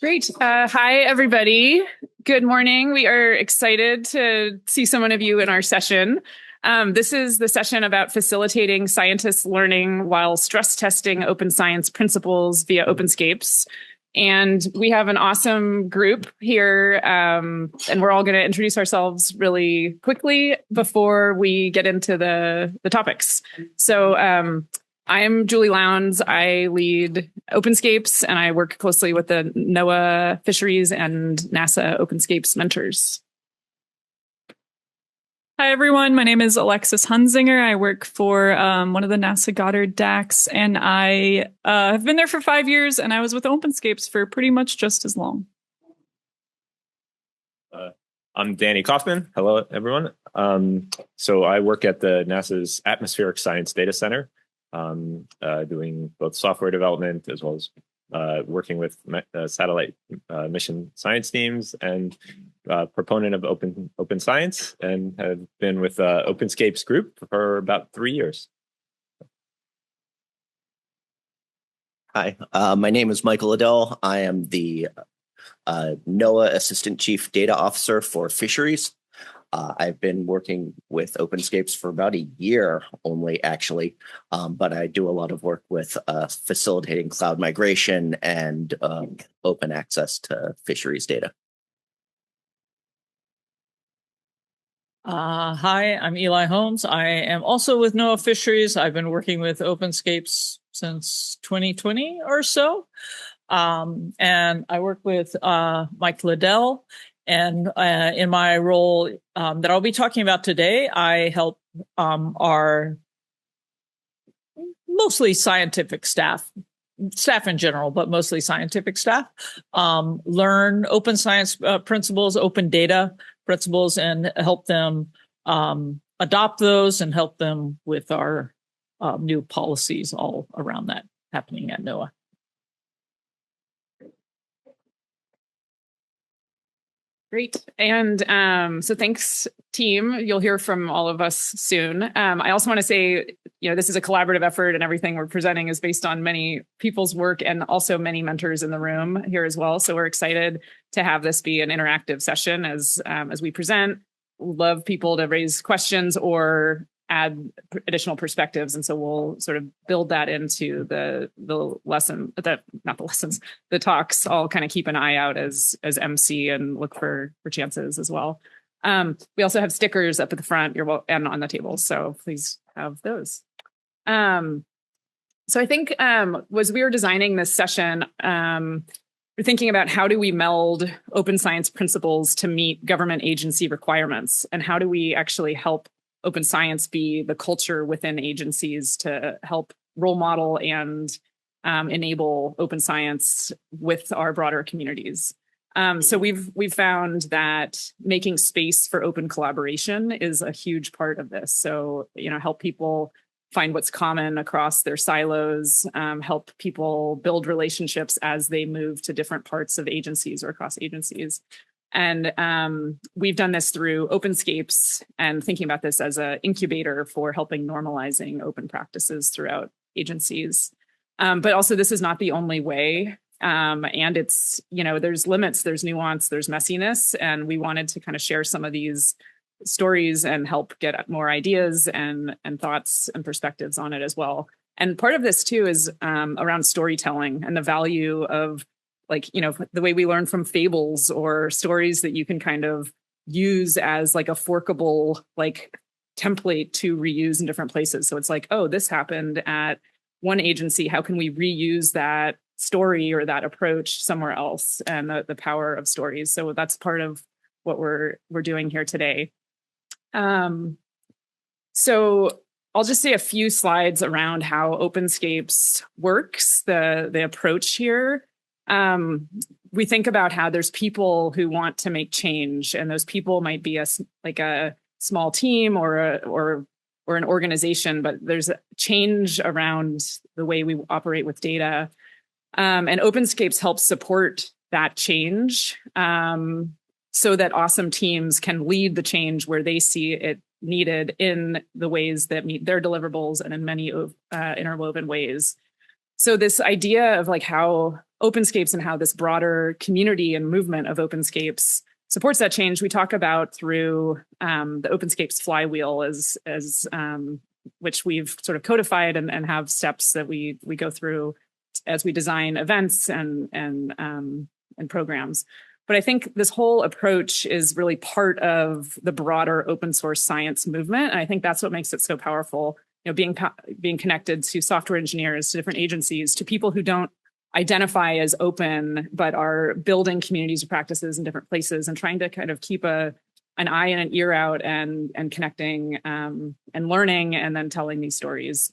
Great. Hi, everybody. Good morning. We are excited to see so many of you in our session. This is the session about facilitating scientists' learning while stress testing open science principles via Openscapes. And we have an awesome group here, and we're all going to introduce ourselves really quickly before we get into the topics. So I'm Julie Lowndes. I lead Openscapes, and I work closely with the NOAA Fisheries and NASA Openscapes mentors. Hi, everyone. My name is Alexis Hunzinger. I work for one of the NASA Goddard DACs, and I have been there for 5 years, and I was with Openscapes for pretty much just as long. I'm Danny Kaufman. Hello, everyone. So I work at the NASA's Atmospheric Science Data Center, doing both software development as well as working with satellite mission science teams, and proponent of open science, and have been with Openscapes group for about 3 years. Hi, my name is Michael Liddell. I am the NOAA Assistant Chief Data Officer for Fisheries. I've been working with Openscapes for about a year only, actually, but I do a lot of work with facilitating cloud migration and open access to fisheries data. Hi, I'm Eli Holmes. I am also with NOAA Fisheries. I've been working with Openscapes since 2020 or so. And I work with Mike Liddell. And in my role that I'll be talking about today, I help our mostly scientific staff in general, but mostly scientific staff, learn open science principles, open data principles, and help them adopt those and help them with our new policies all around that happening at NOAA. Great. And so thanks, team. You'll hear from all of us soon. I also want to say, this is a collaborative effort, and everything we're presenting is based on many people's work and also many mentors in the room here as well. So we're excited to have this be an interactive session as we present. We'd love people to raise questions or add additional perspectives, and so we'll sort of build that into the talks. I'll kind of keep an eye out as MC and look for chances as well. We also have stickers up at the front and on the table, so please have those. So I think as we were designing this session, we're thinking about how do we meld open science principles to meet government agency requirements, and how do we actually help open science be the culture within agencies to help role model and enable open science with our broader communities. So we've found that making space for open collaboration is a huge part of this. So, help people find what's common across their silos, help people build relationships as they move to different parts of agencies or across agencies. And we've done this through Openscapes and thinking about this as an incubator for helping normalizing open practices throughout agencies. But also, this is not the only way. And it's, there's limits, there's nuance, there's messiness. And we wanted to kind of share some of these stories and help get more ideas and thoughts and perspectives on it as well. And part of this, too, is around storytelling and the value of the way we learn from fables or stories that you can kind of use as like a forkable template to reuse in different places. So it's like, oh, this happened at one agency. How can we reuse that story or that approach somewhere else? And the power of stories. So that's part of what we're doing here today. So I'll just say a few slides around how Openscapes works, the approach here. We think about how there's people who want to make change, and those people might be a small team or an organization, but there's a change around the way we operate with data. And Openscapes helps support that change so that awesome teams can lead the change where they see it needed in the ways that meet their deliverables and in many interwoven ways. So this idea of how Openscapes and how this broader community and movement of Openscapes supports that change, we talk about through the Openscapes flywheel, as which we've sort of codified and have steps that we go through as we design events and programs. But I think this whole approach is really part of the broader open source science movement. And I think that's what makes it so powerful, being connected to software engineers, to different agencies, to people who don't identify as open, but are building communities of practices in different places and trying to kind of keep an eye and an ear out and connecting and learning and then telling these stories.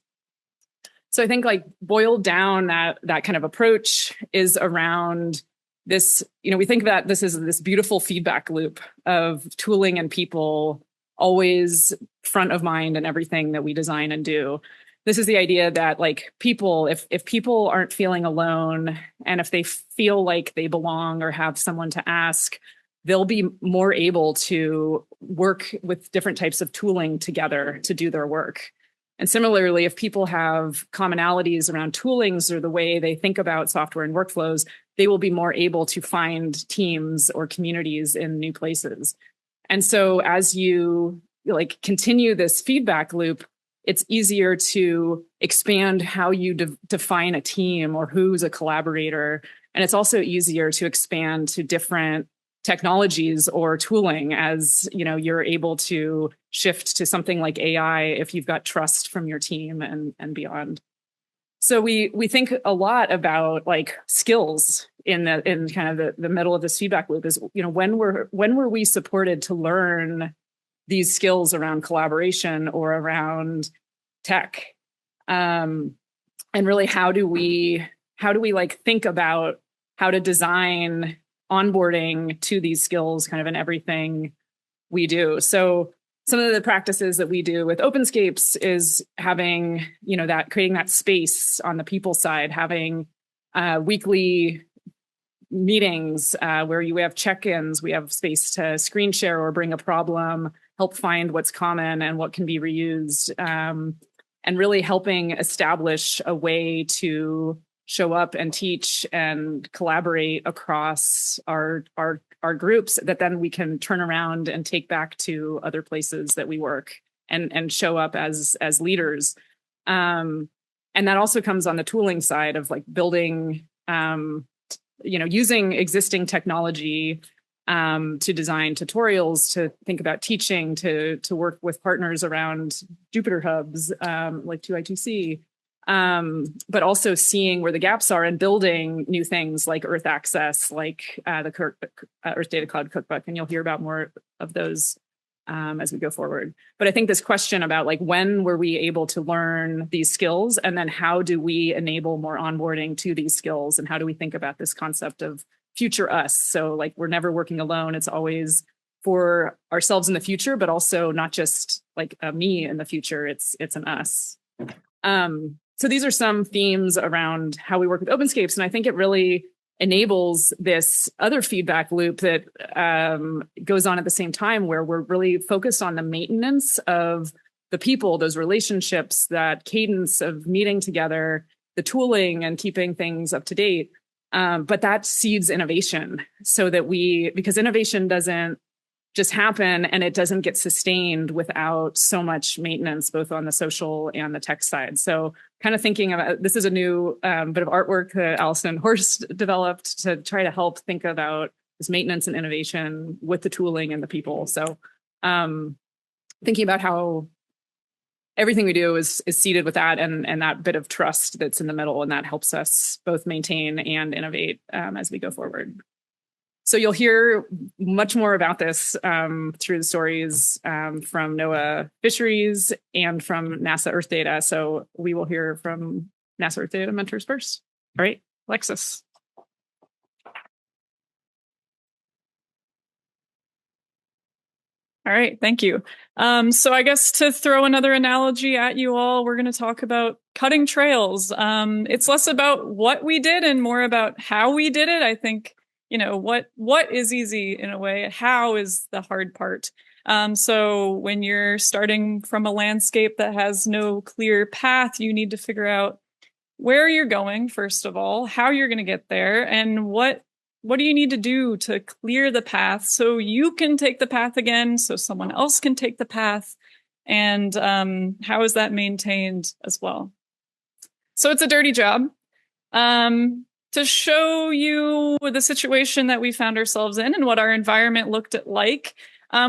So I think like boiled down that kind of approach is around this, we think that this is this beautiful feedback loop of tooling and people always front of mind in everything that we design and do. This is the idea that like people, if people aren't feeling alone and if they feel like they belong or have someone to ask, they'll be more able to work with different types of tooling together to do their work. And similarly, if people have commonalities around toolings or the way they think about software and workflows, they will be more able to find teams or communities in new places. And so as you continue this feedback loop, it's easier to expand how you define a team or who's a collaborator. And it's also easier to expand to different technologies or tooling as you're able to shift to something like AI if you've got trust from your team and beyond. So we think a lot about like skills in kind of the middle of this feedback loop is when were we supported to learn these skills around collaboration or around tech, and really how do we like think about how to design onboarding to these skills kind of in everything we do. So some of the practices that we do with Openscapes is having, creating that space on the people side, having weekly meetings where we have check-ins, we have space to screen share or bring a problem, help find what's common and what can be reused, and really helping establish a way to show up and teach and collaborate across our groups that then we can turn around and take back to other places that we work and show up as leaders. And that also comes on the tooling side of like building, using existing technology to design tutorials, to think about teaching, to work with partners around Jupyter hubs like 2I2C. But also seeing where the gaps are and building new things like Earth Access, like the Earth Data Cloud Cookbook, and you'll hear about more of those as we go forward. But I think this question about like when were we able to learn these skills, and then how do we enable more onboarding to these skills, and how do we think about this concept of future us? So like we're never working alone; it's always for ourselves in the future, but also not just like a me in the future. It's an us. So these are some themes around how we work with Openscapes. And I think it really enables this other feedback loop that goes on at the same time, where we're really focused on the maintenance of the people, those relationships, that cadence of meeting together, the tooling and keeping things up to date. But that seeds innovation so that because innovation doesn't just happen and it doesn't get sustained without so much maintenance, both on the social and the tech side. So kind of thinking about, this is a new bit of artwork that Allison Horst developed to try to help think about this maintenance and innovation with the tooling and the people. So thinking about how everything we do is seeded with that and that bit of trust that's in the middle, and that helps us both maintain and innovate as we go forward. So you'll hear much more about this through the stories from NOAA Fisheries and from NASA Earth Data. So we will hear from NASA Earth Data mentors first. All right, Alexis. All right, thank you. So I guess to throw another analogy at you all, we're going to talk about cutting trails. It's less about what we did and more about how we did it. I think what is easy in a way, how is the hard part. So when you're starting from a landscape that has no clear path, you need to figure out where you're going, first of all, how you're going to get there, and what do you need to do to clear the path so you can take the path again, so someone else can take the path, and how is that maintained as well? So it's a dirty job. To show you the situation that we found ourselves in and what our environment looked like,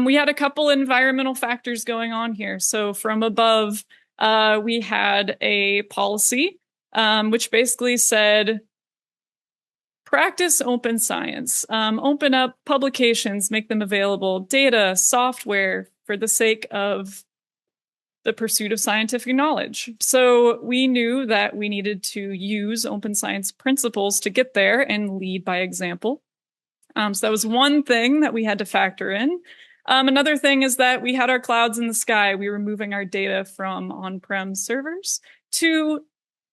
we had a couple environmental factors going on here. So from above, we had a policy, which basically said, practice open science, open up publications, make them available, data, software, for the sake of the pursuit of scientific knowledge. So we knew that we needed to use open science principles to get there and lead by example. So that was one thing that we had to factor in. Another thing is that we had our clouds in the sky. We were moving our data from on-prem servers to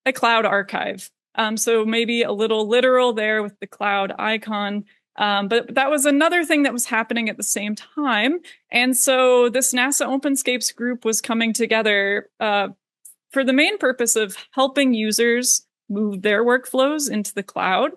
a cloud archive. So maybe a little literal there with the cloud icon. But that was another thing that was happening at the same time. And so this NASA Openscapes group was coming together for the main purpose of helping users move their workflows into the cloud.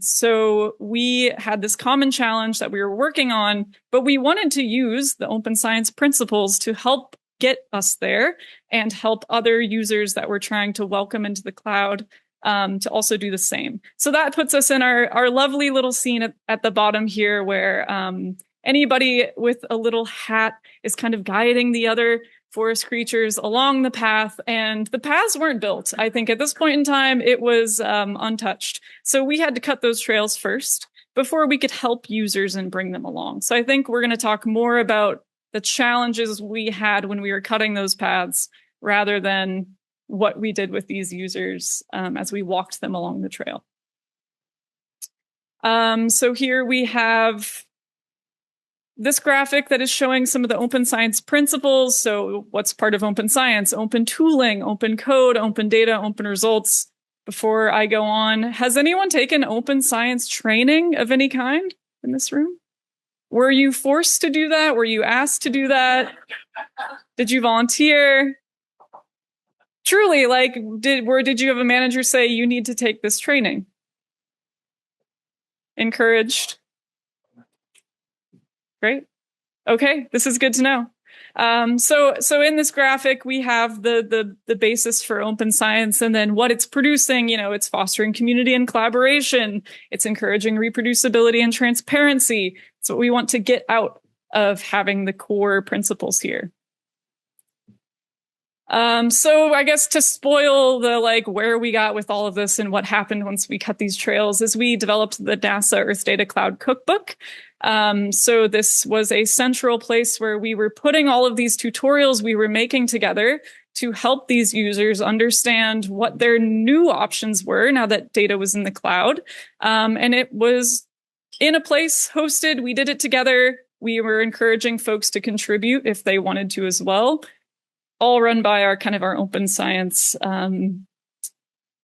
So we had this common challenge that we were working on, but we wanted to use the open science principles to help get us there and help other users that we're trying to welcome into the cloud to also do the same. So that puts us in our lovely little scene at the bottom here where anybody with a little hat is kind of guiding the other forest creatures along the path, and the paths weren't built. I think at this point in time, it was untouched. So we had to cut those trails first before we could help users and bring them along. So I think we're going to talk more about the challenges we had when we were cutting those paths rather than what we did with these users as we walked them along the trail. So here we have this graphic that is showing some of the open science principles. So what's part of open science? Open tooling, open code, open data, open results. Before I go on, has anyone taken open science training of any kind in this room? Were you forced to do that? Were you asked to do that? Did you volunteer? Truly, like, did you have a manager say you need to take this training? Encouraged? Great. Okay, this is good to know. So in this graphic, we have the basis for open science, and then what it's producing. You know, it's fostering community and collaboration. It's encouraging reproducibility and transparency. It's what we want to get out of having the core principles here. So I guess to spoil the where we got with all of this and what happened once we cut these trails is we developed the NASA Earth Data Cloud Cookbook. So this was a central place where we were putting all of these tutorials we were making together to help these users understand what their new options were now that data was in the cloud. And it was in a place hosted. We did it together. We were encouraging folks to contribute if they wanted to as well. All run by our open science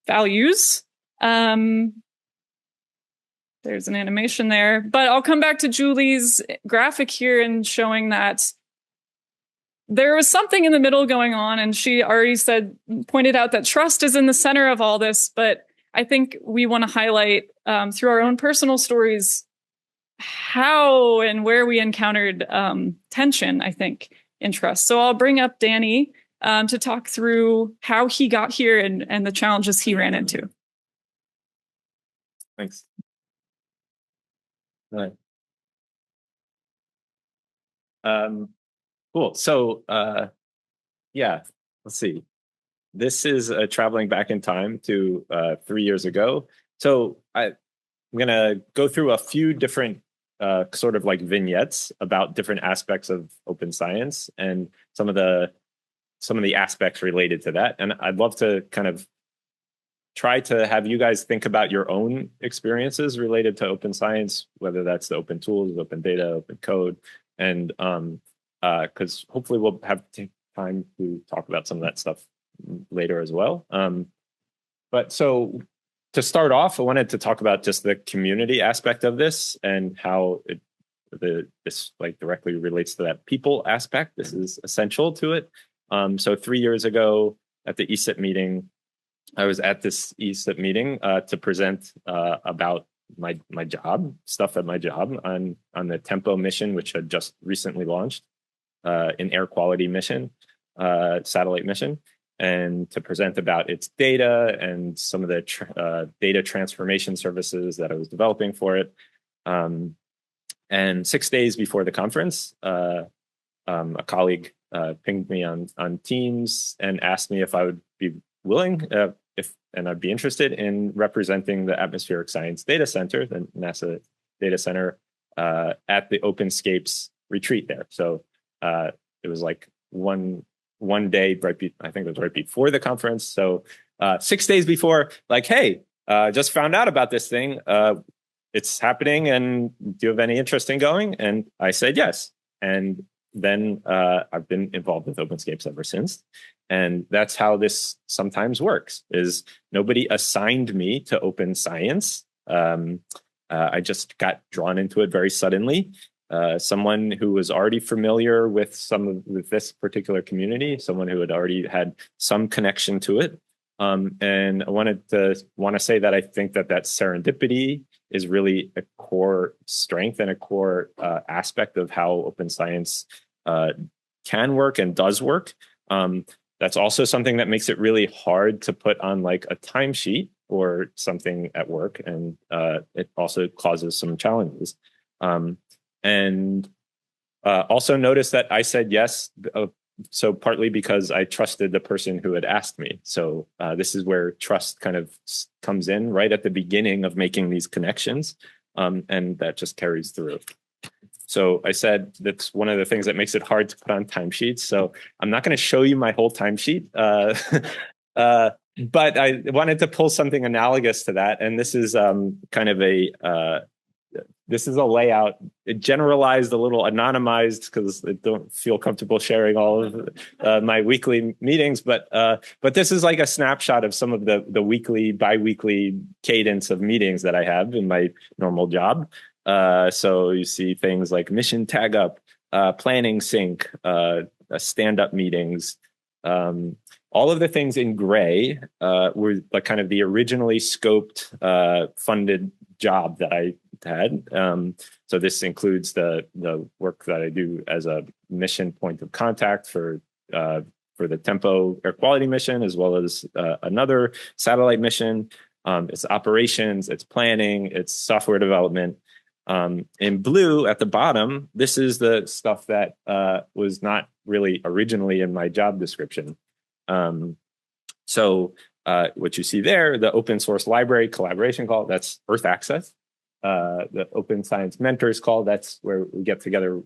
values. There's an animation there, but I'll come back to Julie's graphic here and showing that there was something in the middle going on, and she already pointed out that trust is in the center of all this, but I think we want to highlight through our own personal stories how and where we encountered tension, I think, in trust. So I'll bring up Danny to talk through how he got here and the challenges he ran into. Thanks. All right. Cool. So yeah, let's see. This is traveling back in time to 3 years ago. So I'm going to go through a few different sort of vignettes about different aspects of open science and some of the aspects related to that. And I'd love to kind of try to have you guys think about your own experiences related to open science, whether that's the open tools, open data, open code, and because hopefully we'll have time to talk about some of that stuff later as well. But so to start off, I wanted to talk about just the community aspect of this and how this directly relates to that people aspect. This is essential to it. So 3 years ago at the ESIP meeting, I was at this ESIP meeting to present about my job, stuff at my job on the Tempo mission, which had just recently launched, an air quality mission, satellite mission, and to present about its data and some of the data transformation services that I was developing for it. And 6 days before the conference, a colleague pinged me on Teams and asked me if I would be willing, and I'd be interested in representing the Atmospheric Science Data Center, the NASA data center, at the Openscapes retreat there. So it was like one day, I think it was right before the conference. So 6 days before, like, hey, just found out about this thing. It's happening, and do you have any interest in going? And I said yes. And then I've been involved with Openscapes ever since. And that's how this sometimes works, is nobody assigned me to open science. I just got drawn into it very suddenly. Someone who was already familiar with with this particular community, someone who had already had some connection to it. And I want to say that I think that serendipity is really a core strength and a core aspect of how open science can work and does work. That's also something that makes it really hard to put on like a timesheet or something at work, and it also causes some challenges. And also notice that I said yes, so partly because I trusted the person who had asked me. So this is where trust kind of comes in right at the beginning of making these connections, and that just carries through. So I said that's one of the things that makes it hard to put on timesheets. So I'm not going to show you my whole timesheet, but I wanted to pull something analogous to that. And this is kind of this is a layout. It generalized, a little anonymized, because I don't feel comfortable sharing all of my weekly meetings. But this is like a snapshot of some of the weekly, biweekly cadence of meetings that I have in my normal job. So you see things like mission tag up, planning sync, stand-up meetings. All of the things in gray were like kind of the originally scoped, funded job that I had. So this includes the work that I do as a mission point of contact for the Tempo air quality mission, as well as another satellite mission. It's operations, it's planning, it's software development. In blue at the bottom, this is the stuff that was not really originally in my job description. So what you see there, the open source library collaboration call, that's Earth Access. The Open Science Mentors call, that's where we get together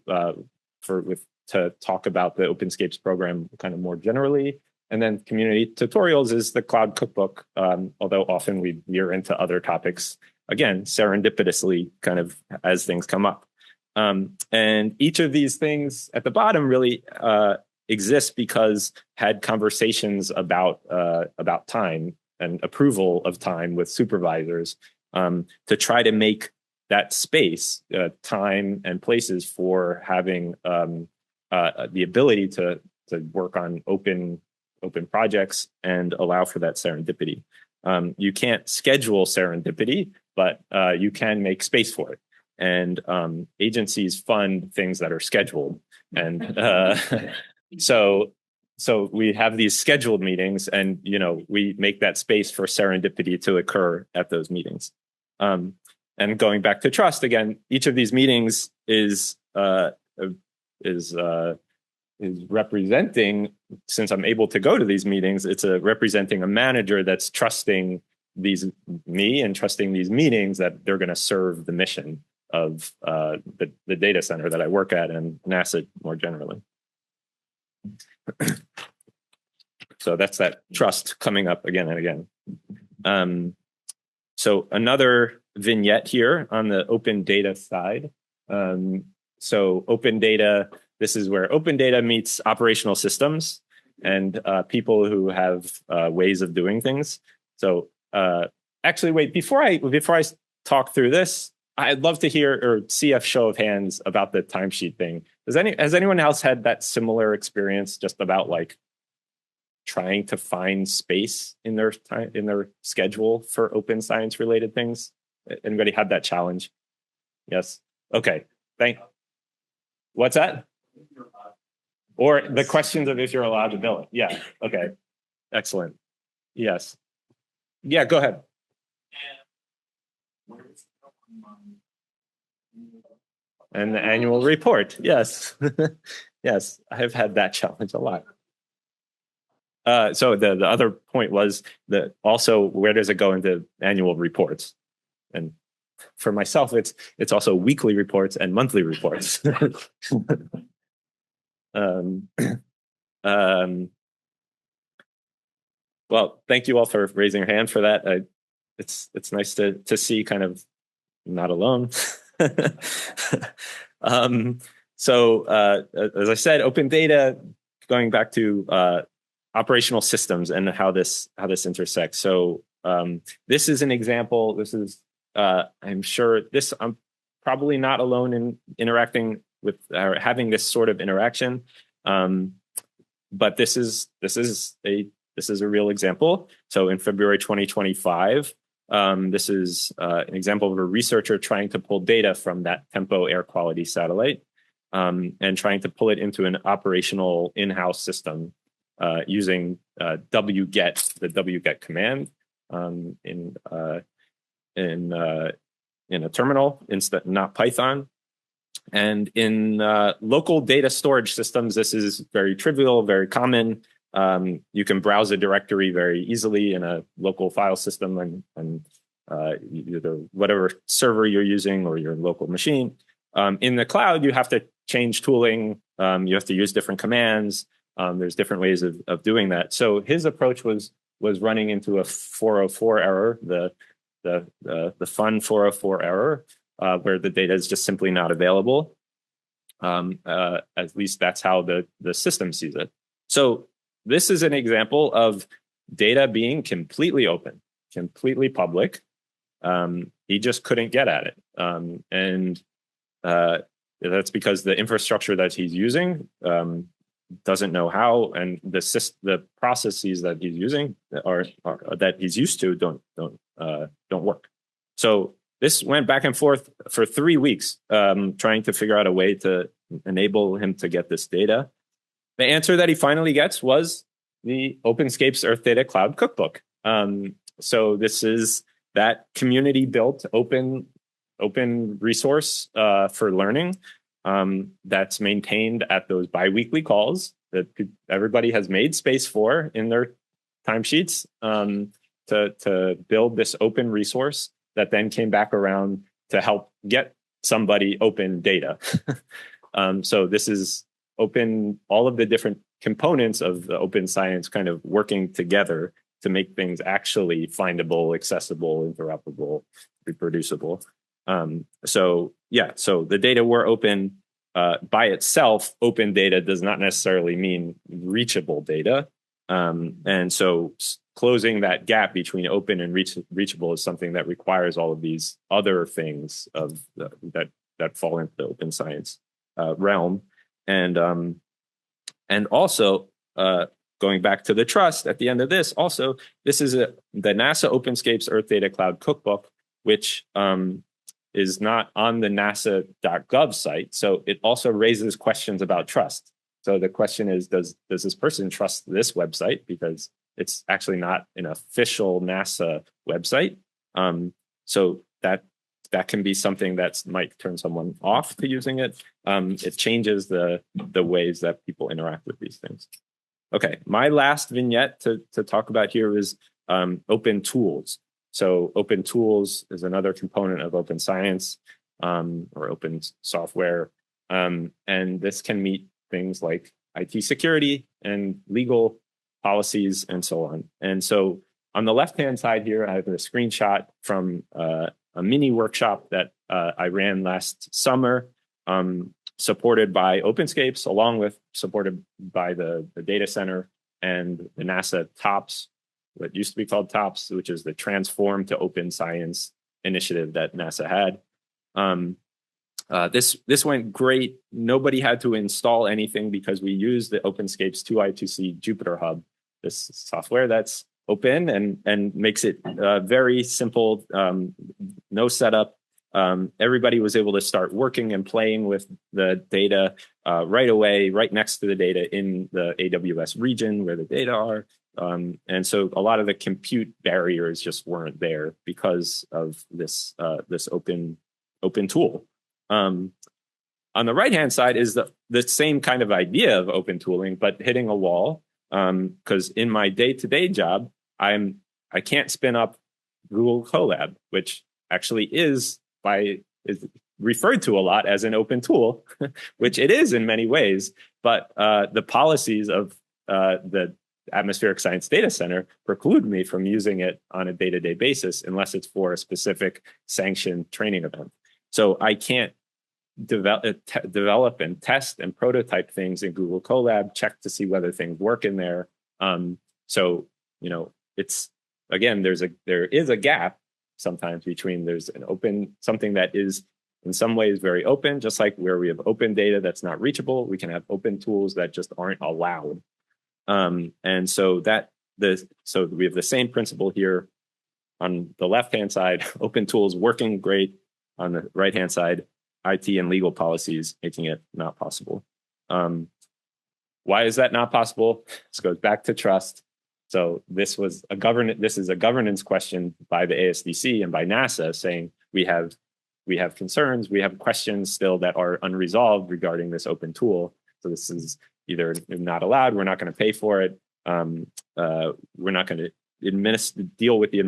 to talk about the Openscapes program kind of more generally. And then community tutorials is the Cloud Cookbook, although often we veer into other topics, again, serendipitously kind of as things come up. And each of these things at the bottom really exist because had conversations about time and approval of time with supervisors to try to make that space, time and places for having the ability to work on open projects and allow for that serendipity. You can't schedule serendipity, but you can make space for it. And agencies fund things that are scheduled. And so we have these scheduled meetings, and we make that space for serendipity to occur at those meetings. And going back to trust again, each of these meetings is representing, since I'm able to go to these meetings, it's representing a manager that's trusting me and trusting these meetings that they're going to serve the mission of the data center that I work at and NASA more generally. So that's that trust coming up again and again. So another vignette here on the open data side. So open data, this is where open data meets operational systems and people who have ways of doing things. So actually, wait, before I talk through this, I'd love to hear or see a show of hands about the timesheet thing. Has anyone else had that similar experience, just about like trying to find space in their time, in their schedule for open science related things? Anybody had that challenge? Yes. Okay. What's that? Or the questions of if you're allowed to bill it. Yeah. Okay. Excellent. Yes. Yeah, go ahead. And the annual report. Yes. Yes, I've had that challenge a lot. So the other point was that also, where does it go into annual reports? And for myself, it's also weekly reports and monthly reports. um, well, thank you all for raising your hand for that. It's nice to see kind of not alone. So as I said, open data, going back to operational systems and how this intersects. So this is an example. This is I'm sure I'm probably not alone in interacting with or having this sort of interaction. But this is a real example. So in February 2025, this is an example of a researcher trying to pull data from that Tempo air quality satellite and trying to pull it into an operational in-house system using wget, the wget command in a terminal, instead not Python. And in local data storage systems, this is very trivial, very common. You can browse a directory very easily in a local file system and either whatever server you're using or your local machine. In the cloud, you have to change tooling. You have to use different commands. There's different ways of doing that. So his approach was running into a 404 error, the fun 404 error, where the data is just simply not available. At least that's how the system sees it. So this is an example of data being completely open, completely public. He just couldn't get at it. And that's because the infrastructure that he's using doesn't know how, and the processes that he's using or that he's used to don't work. So this went back and forth for 3 weeks, trying to figure out a way to enable him to get this data. The answer that he finally gets was the Openscapes Earth Data Cloud Cookbook. So this is that community-built open resource for learning that's maintained at those biweekly calls that everybody has made space for in their timesheets to build this open resource that then came back around to help get somebody open data. So this is open, all of the different components of the open science kind of working together to make things actually findable, accessible, interoperable, reproducible. So the data were open by itself. Open data does not necessarily mean reachable data. And so closing that gap between open and reachable is something that requires all of these other things that fall into the open science realm. And also going back to the trust at the end of this, also, this is the NASA Openscapes Earth Data Cloud Cookbook, which is not on the nasa.gov site. So it also raises questions about trust. So the question is, does this person trust this website? Because it's actually not an official NASA website. So that can be something that might turn someone off to using it. It changes the ways that people interact with these things. Okay, my last vignette to talk about here is open tools. So open tools is another component of open science or open software. And this can meet things like IT security and legal policies and so on. And so on the left-hand side here, I have a screenshot from a mini workshop that I ran last summer, supported by Openscapes, along with supported by the data center and the NASA TOPS, what used to be called TOPS, which is the Transform to Open Science initiative that NASA had. This went great. Nobody had to install anything because we used the Openscapes 2I2C Jupyter Hub this software that's open and makes it very simple, no setup. Everybody was able to start working and playing with the data right away, right next to the data in the AWS region where the data are. And so a lot of the compute barriers just weren't there because of this open tool. On the right-hand side is the same kind of idea of open tooling, but hitting a wall. Because in my day-to-day job, I can't spin up Google Colab, which actually is referred to a lot as an open tool, which it is in many ways. But the policies of the Atmospheric Science Data Center preclude me from using it on a day-to-day basis unless it's for a specific sanctioned training event. So I can't develop and test and prototype things in Google Colab, check to see whether things work in there. So, it's, again, there is a gap sometimes between there's an open, something that is in some ways very open, just like where we have open data that's not reachable, we can have open tools that just aren't allowed. And so so we have the same principle here on the left-hand side, open tools working great. On the right-hand side, IT and legal policies making it not possible. Why is that not possible? This goes back to trust. So this is a governance question by the ASDC and by NASA saying we have concerns, we have questions still that are unresolved regarding this open tool. So this is either not allowed, we're not going to pay for it, we're not going to deal with the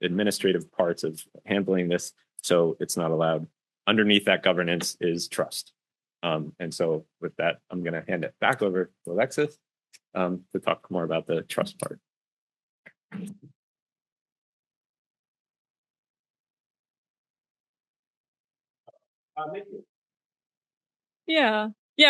administrative parts of handling this, so it's not allowed. Underneath that governance is trust. And so with that, I'm going to hand it back over to Alexis to talk more about the trust part. Yeah.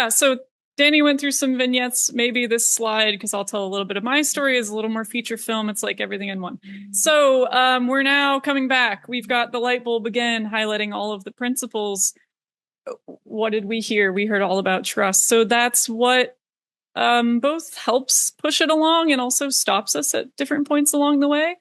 So Danny went through some vignettes. Maybe this slide, because I'll tell a little bit of my story, is a little more feature film. It's like everything in one. So we're now coming back. We've got the light bulb again, highlighting all of the principles. What did we hear? We heard all about trust. So that's what both helps push it along and also stops us at different points along the way.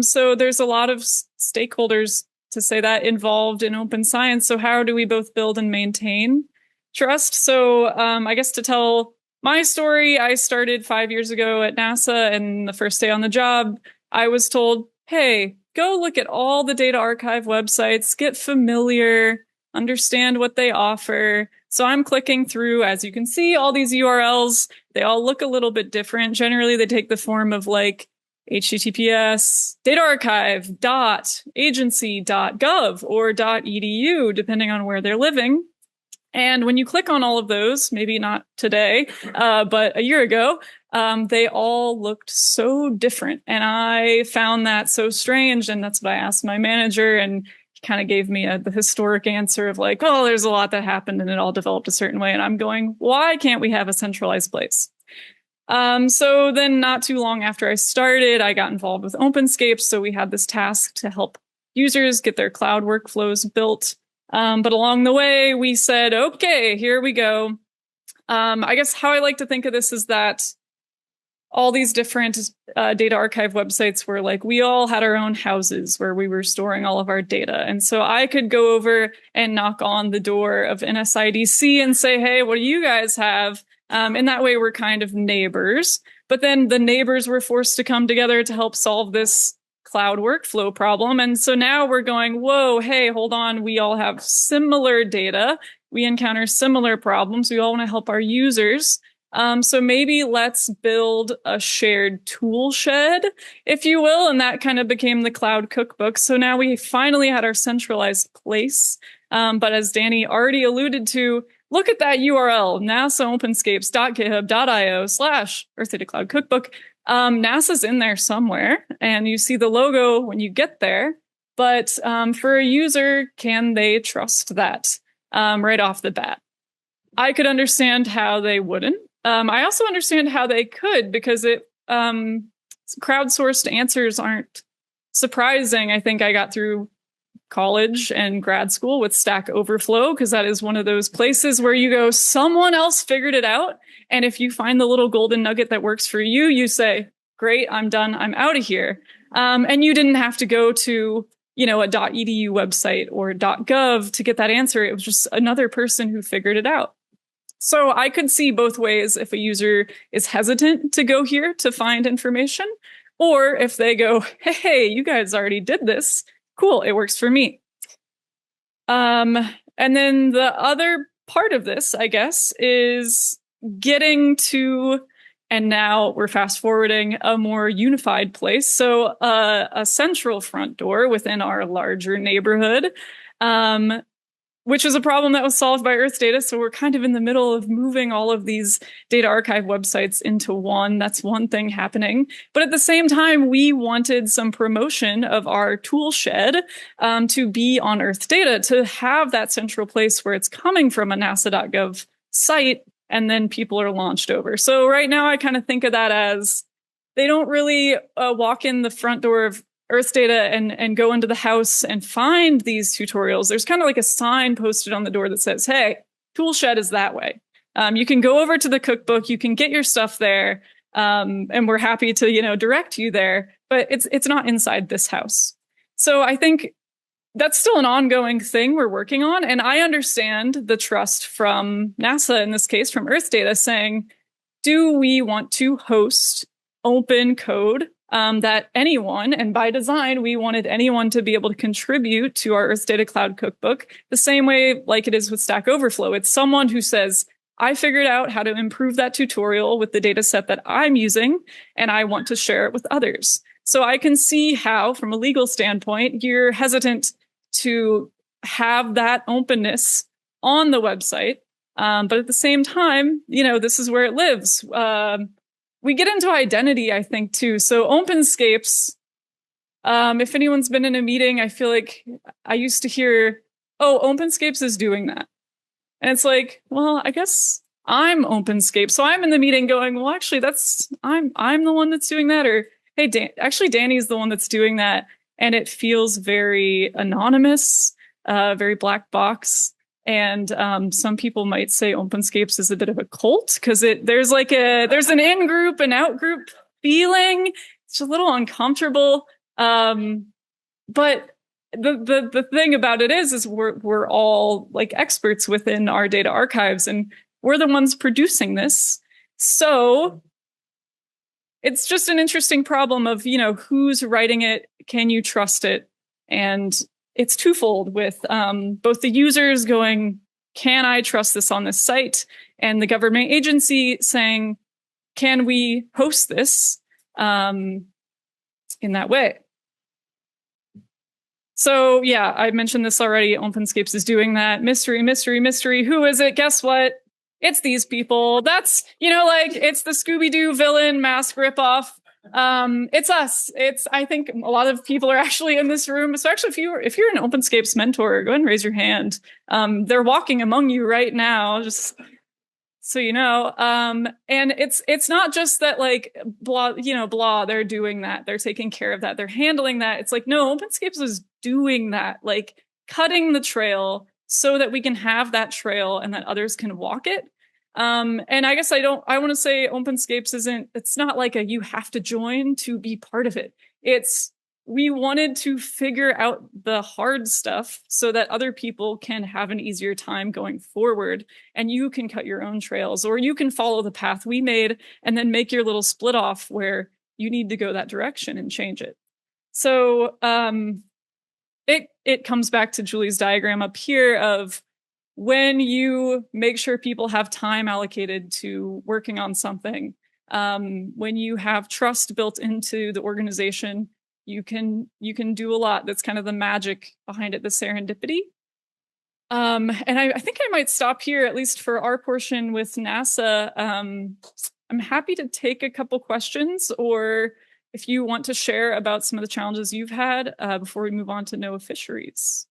So there's a lot of stakeholders, to say that, involved in open science. So how do we both build and maintain trust? So I guess to tell my story, I started 5 years ago at NASA, and the first day on the job, I was told, hey, go look at all the data archive websites, get familiar, understand what they offer. So I'm clicking through, as you can see, all these URLs. They all look a little bit different. Generally, they take the form of like HTTPS, data archive, .agency.gov, or .edu, depending on where they're living. And when you click on all of those, maybe not today, but a year ago, they all looked so different. And I found that so strange. And that's what I asked my manager. And he kind of gave me the historic answer of like, oh, there's a lot that happened and it all developed a certain way. And I'm going, why can't we have a centralized place? So then not too long after I started, I got involved with Openscapes. So we had this task to help users get their cloud workflows built. But along the way, we said, okay, here we go. I guess how I like to think of this is that all these different data archive websites were like, we all had our own houses where we were storing all of our data. And so I could go over and knock on the door of NSIDC and say, hey, what do you guys have? And that way we're kind of neighbors. But then the neighbors were forced to come together to help solve this cloud workflow problem. And so now we're going, whoa, hey, hold on. We all have similar data. We encounter similar problems. We all want to help our users. So maybe let's build a shared tool shed, if you will. And that kind of became the cloud cookbook. So now we finally had our centralized place. But as Danny already alluded to, look at that URL, nasaopenscapes.github.io/Earth Data Cloud Cookbook. NASA's in there somewhere, and you see the logo when you get there. But for a user, can they trust that right off the bat? I could understand how they wouldn't. I also understand how they could, because crowdsourced answers aren't surprising. I think I got through college and grad school with Stack Overflow, because that is one of those places where you go, someone else figured it out. And if you find the little golden nugget that works for you, you say, great, I'm done, I'm out of here. And you didn't have to go to, a .edu website or .gov to get that answer. It was just another person who figured it out. So I could see both ways if a user is hesitant to go here to find information, or if they go, hey, you guys already did this. Cool, it works for me. And then the other part of this, I guess, is getting to, and now we're fast forwarding, a more unified place. So a central front door within our larger neighborhood, which is a problem that was solved by Earth Data. So we're kind of in the middle of moving all of these data archive websites into one. That's one thing happening. But at the same time, we wanted some promotion of our tool shed to be on Earth Data, to have that central place where it's coming from a nasa.gov site, and then people are launched over. So right now, I kind of think of that as they don't really walk in the front door of Earth Data and go into the house and find these tutorials. There's kind of like a sign posted on the door that says, hey, Toolshed is that way. You can go over to the cookbook, you can get your stuff there, and we're happy to, direct you there, but it's not inside this house. So I think that's still an ongoing thing we're working on. And I understand the trust from NASA, in this case, from Earth Data, saying, do we want to host open code that anyone, and by design, we wanted anyone to be able to contribute to our Earth Data Cloud Cookbook the same way like it is with Stack Overflow. It's someone who says, I figured out how to improve that tutorial with the data set that I'm using, and I want to share it with others. So I can see how, from a legal standpoint, you're hesitant to have that openness on the website. But at the same time, this is where it lives. We get into identity, I think, too. So Openscapes, if anyone's been in a meeting, I feel like I used to hear, oh, Openscapes is doing that. And it's like, well, I guess I'm Openscapes. So I'm in the meeting going, well, actually, I'm the one that's doing that. Or, hey, actually, Danny's the one that's doing that. And it feels very anonymous, very black box. And some people might say Openscapes is a bit of a cult because there's an in-group and out-group feeling. It's a little uncomfortable. But the thing about it is we're all like experts within our data archives, and we're the ones producing this. So it's just an interesting problem of, who's writing it? Can you trust it? And it's twofold with both the users going, can I trust this on this site? And the government agency saying, can we host this in that way? So yeah, I mentioned this already. Openscapes is doing that. Mystery, mystery, mystery. Who is it? Guess what? It's these people. That's, it's the Scooby-Doo villain mask ripoff. It's us. I think a lot of people are actually in this room. So actually, if you're an Openscapes mentor, go ahead and raise your hand. They're walking among you right now, just so you know. And it's not just that like blah, they're doing that. They're taking care of that. They're handling that. It's like, no, Openscapes is doing that, like cutting the trail so that we can have that trail and that others can walk it. And I guess I want to say Openscapes it's not like you have to join to be part of it. We wanted to figure out the hard stuff so that other people can have an easier time going forward, and you can cut your own trails, or you can follow the path we made and then make your little split off where you need to go that direction and change it. So, it comes back to Julie's diagram up here of when you make sure people have time allocated to working on something, when you have trust built into the organization, you can do a lot. That's kind of the magic behind it, the serendipity. And I think I might stop here, at least for our portion with NASA. I'm happy to take a couple questions, or if you want to share about some of the challenges you've had before we move on to NOAA fisheries.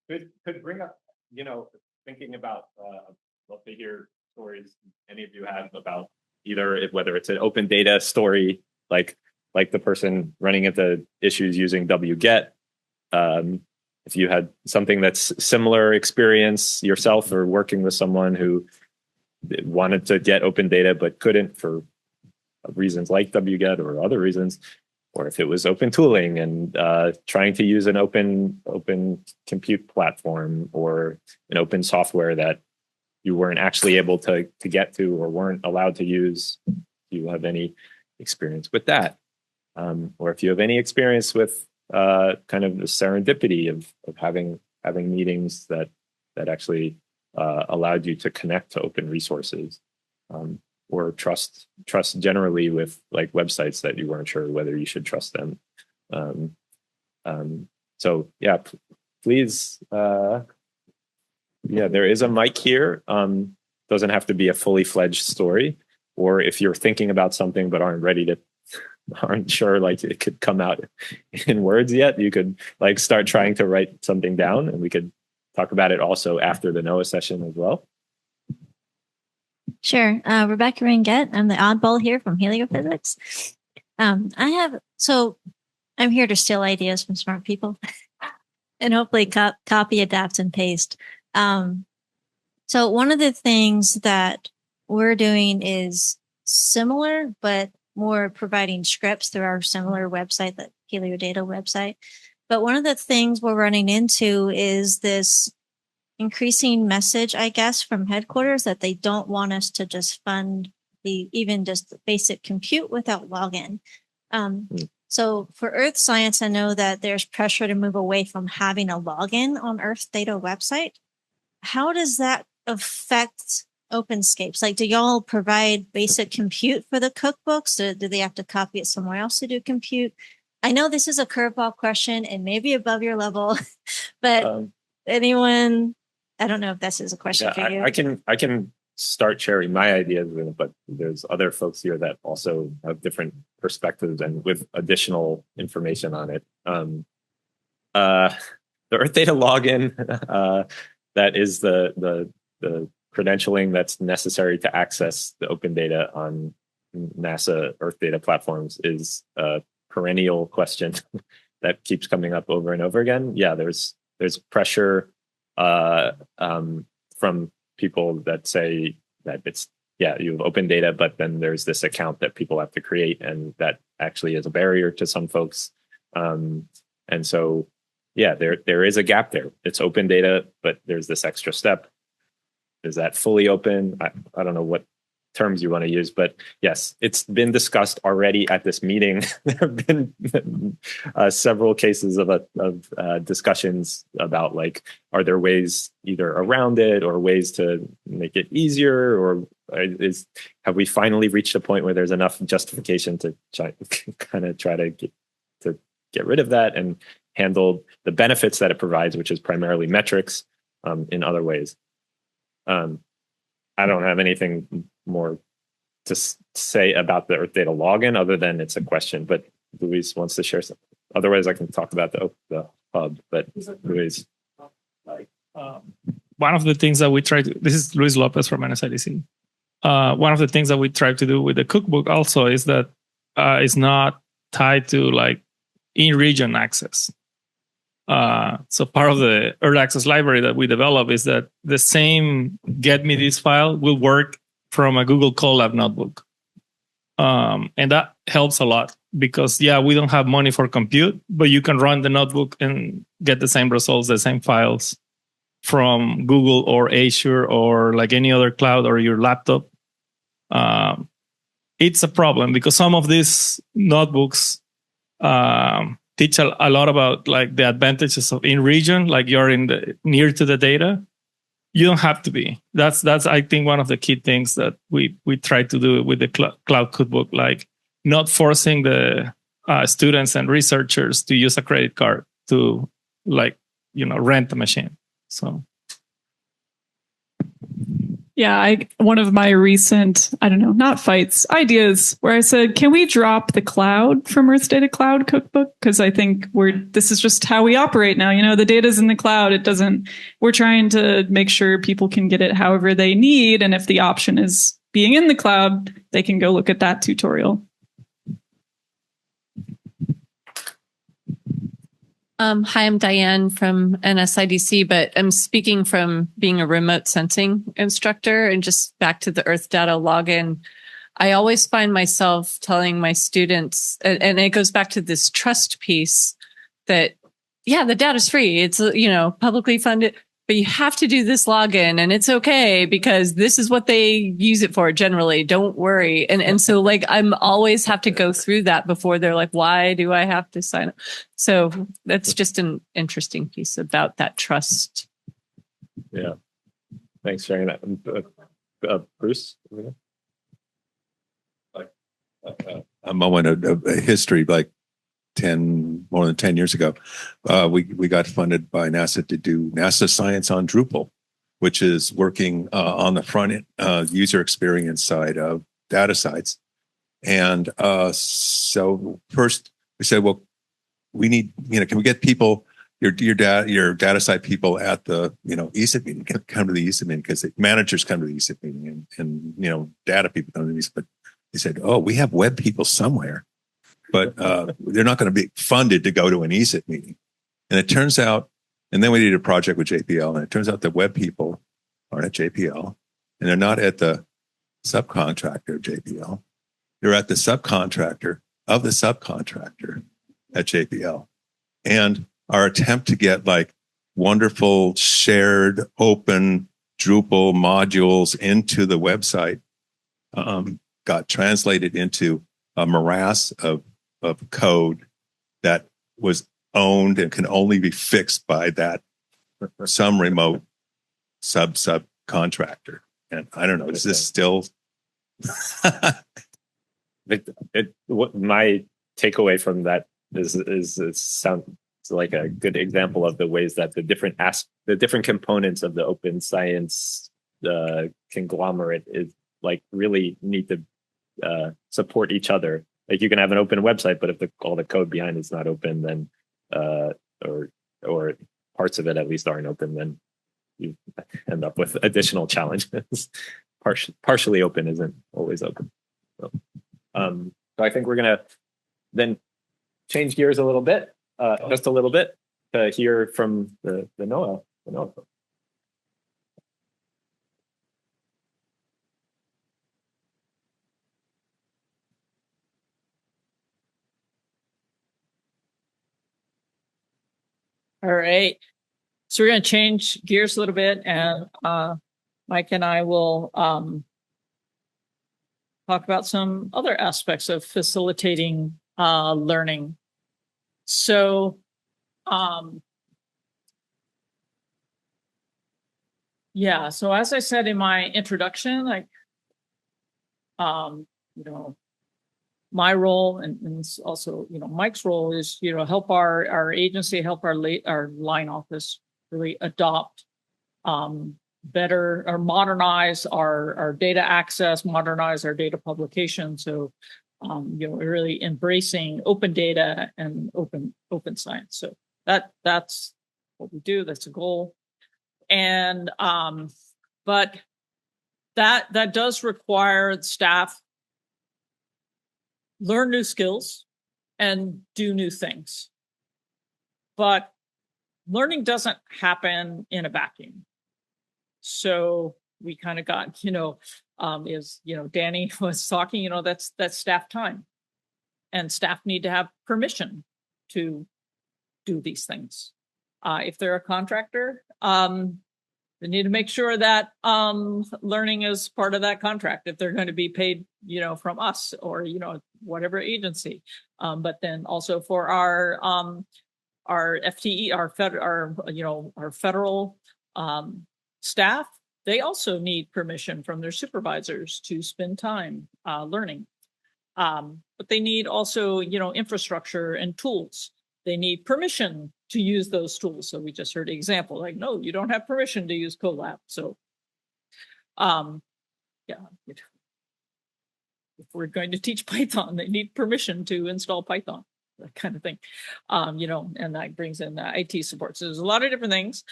Could bring up, thinking about, love to hear stories any of you have about, whether it's an open data story, like the person running into issues using wget. If you had something that's similar experience yourself or working with someone who wanted to get open data but couldn't for reasons like wget or other reasons, or if it was open tooling and trying to use an open compute platform or an open software that you weren't actually able to get to or weren't allowed to use. Do you have any experience with that? Or if you have any experience with kind of the serendipity of having meetings that actually allowed you to connect to open resources, or trust generally with like websites that you weren't sure whether you should trust them. So yeah, please. Yeah, there is a mic here. Doesn't have to be a fully fledged story. Or if you're thinking about something but aren't sure like it could come out in words yet, you could like start trying to write something down, and we could talk about it also after the NOAA session as well. Sure. Rebecca Ringett. I'm the oddball here from Heliophysics. I'm here to steal ideas from smart people and hopefully copy, adapt, and paste. So one of the things that we're doing is similar, but more providing scripts through our similar website, the HelioData website. But one of the things we're running into is this increasing message, I guess, from headquarters that they don't want us to just fund even just the basic compute without login. So for Earth Science, I know that there's pressure to move away from having a login on Earth Data website. How does that affect Openscapes? Like, do y'all provide basic compute for the cookbooks? Do they have to copy it somewhere else to do compute? I know this is a curveball question and maybe above your level, but anyone, I don't know if this is a question for you. I can start sharing my ideas with it, but there's other folks here that also have different perspectives and with additional information on it. The Earth Data login, that is the credentialing that's necessary to access the open data on NASA Earth Data platforms, is a perennial question that keeps coming up over and over again. Yeah, there's pressure from people that say that you have open data, but then there's this account that people have to create, and that actually is a barrier to some folks. And so, yeah, there is a gap there. It's open data, but there's this extra step. Is that fully open? I don't know what terms you want to use, but yes, it's been discussed already at this meeting. There have been several cases of discussions about, like, are there ways either around it or ways to make it easier, or have we finally reached a point where there's enough justification to try to get rid of that and handle the benefits that it provides, which is primarily metrics, in other ways. I don't have anything more to say about the Earth Data login other than it's a question, but Luis wants to share something. Otherwise, I can talk about the hub, but Luis. One of the things that we try to, this is Luis Lopez from NSIDC. One of the things that we try to do with the cookbook also is that it's not tied to like in-region access. So part of the early access library that we develop is that the same get me this file will work from a Google Colab notebook. And that helps a lot because, yeah, we don't have money for compute, but you can run the notebook and get the same results, the same files from Google or Azure or like any other cloud or your laptop. It's a problem because some of these notebooks teach a lot about like the advantages of in region, like you're near to the data. You don't have to be. That's I think one of the key things that we try to do with the cloud cookbook, like not forcing the students and researchers to use a credit card to rent a machine. So. Yeah, one of my recent, not fights, ideas where I said, can we drop the cloud from Earth Data Cloud Cookbook? Because I think this is just how we operate now. The data's in the cloud. We're trying to make sure people can get it however they need. And if the option is being in the cloud, they can go look at that tutorial. Hi, I'm Diane from NSIDC, but I'm speaking from being a remote sensing instructor. And just back to the Earth data login, I always find myself telling my students, and it goes back to this trust piece, that, yeah, the data's free. It's, publicly funded, but you have to do this login, and it's okay because this is what they use it for generally. Don't worry. And so like, I'm always have to go through that before they're like, why do I have to sign up? So that's just an interesting piece about that trust. Yeah. Thanks for sharing that. Bruce? A moment of history, like more than 10 years ago, we got funded by NASA to do NASA science on Drupal, which is working on the front end, user experience side of data sites. And so first we said, well, we need, can we get people, your data site people at the, ESIP meeting, come to the ESIP meeting, because the managers come to the ESIP meeting and data people come to the ESIP. But they said, oh, we have web people somewhere, but they're not going to be funded to go to an ESIP meeting. And it turns out, and then we did a project with JPL, and it turns out the web people aren't at JPL, and they're not at the subcontractor of JPL. They're at the subcontractor of the subcontractor at JPL. And our attempt to get like wonderful shared open Drupal modules into the website got translated into a morass of code that was owned and can only be fixed by that some remote subcontractor. And I don't know, is this still? My takeaway from that is it sounds like a good example of the ways that the different components of the open science conglomerate is like really need to support each other. Like you can have an open website, but if all the code behind it's not open, then or parts of it at least aren't open, then you end up with additional challenges. Partially open isn't always open. So I think we're gonna then change gears a little bit, just a little bit, to hear from the NOAA. All right. So we're going to change gears a little bit, and Mike and I will talk about some other aspects of facilitating learning. So, yeah. So as I said in my introduction, like, my role and also, Mike's role is, help our agency, help our line office really adopt better or modernize our data access, modernize our data publication. So, we're really embracing open data and open science. So that's what we do. That's a goal. And but that does require staff learn new skills and do new things. But learning doesn't happen in a vacuum. So we kind of got, Danny was talking, that's staff time. And staff need to have permission to do these things. If they're a contractor, they need to make sure that learning is part of that contract if they're going to be paid, from us or, whatever agency. But then also for our FTE, our federal staff, they also need permission from their supervisors to spend time learning. But they need also, infrastructure and tools. They need permission to use those tools. So we just heard an example, like, no, you don't have permission to use Colab. So, if we're going to teach Python, they need permission to install Python, that kind of thing. And that brings in IT support. So there's a lot of different things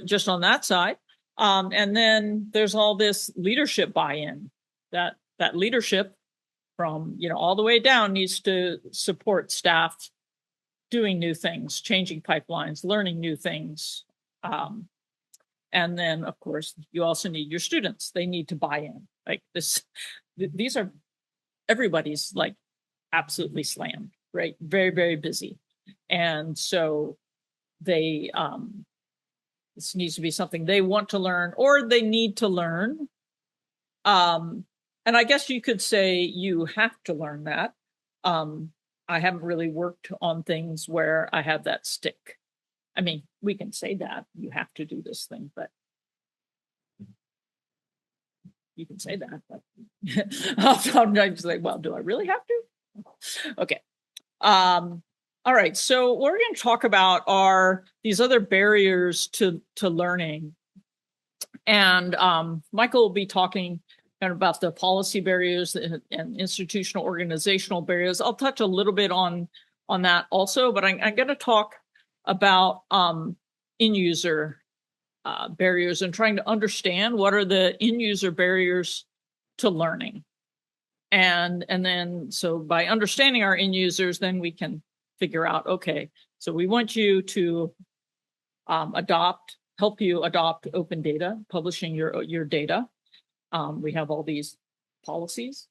just on that side. And then there's all this leadership buy-in that leadership from, you know, all the way down needs to support staff doing new things, changing pipelines, learning new things. And then, of course, you also need your students. They need to buy in. Like this, these are, everybody's like absolutely slammed, right? Very, very busy. And so they, this needs to be something they want to learn or they need to learn. And I guess you could say you have to learn that. I haven't really worked on things where I have that stick. I mean, we can say that you have to do this thing, but you can say that. But I'm just like, well, do I really have to? Okay. All right. So what we're going to talk about are these other barriers to learning. And Michael will be talking kind of about the policy barriers and institutional organizational barriers. I'll touch a little bit on that also, but I'm going to talk about in-user barriers and trying to understand what are the in-user barriers to learning. And then, so by understanding our in-users, then we can figure out, okay, so we want you to help you adopt open data, publishing your data. We have all these policies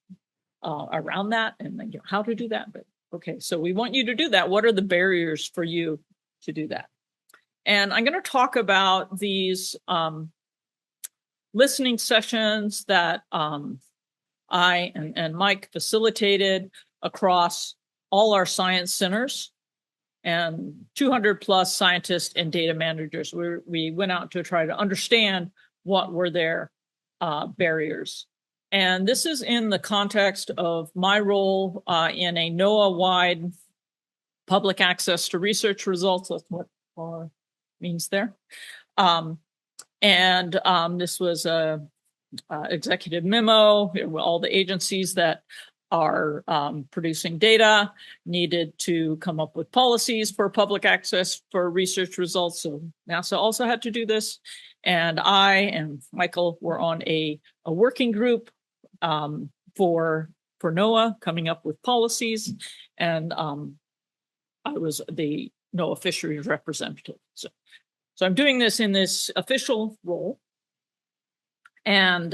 around that and then, you know, how to do that. But okay, so we want you to do that. What are the barriers for you to do that? And I'm going to talk about these listening sessions that I and Mike facilitated across all our science centers and 200 plus scientists and data managers. We went out to try to understand what were their barriers. And this is in the context of my role in a NOAA-wide public access to research results. That's what R means there. This was a executive memo. All the agencies that are producing data needed to come up with policies for public access for research results. So NASA also had to do this. And I and Michael were on a working group for NOAA coming up with policies. And I was the NOAA fisheries representative. So I'm doing this in this official role. And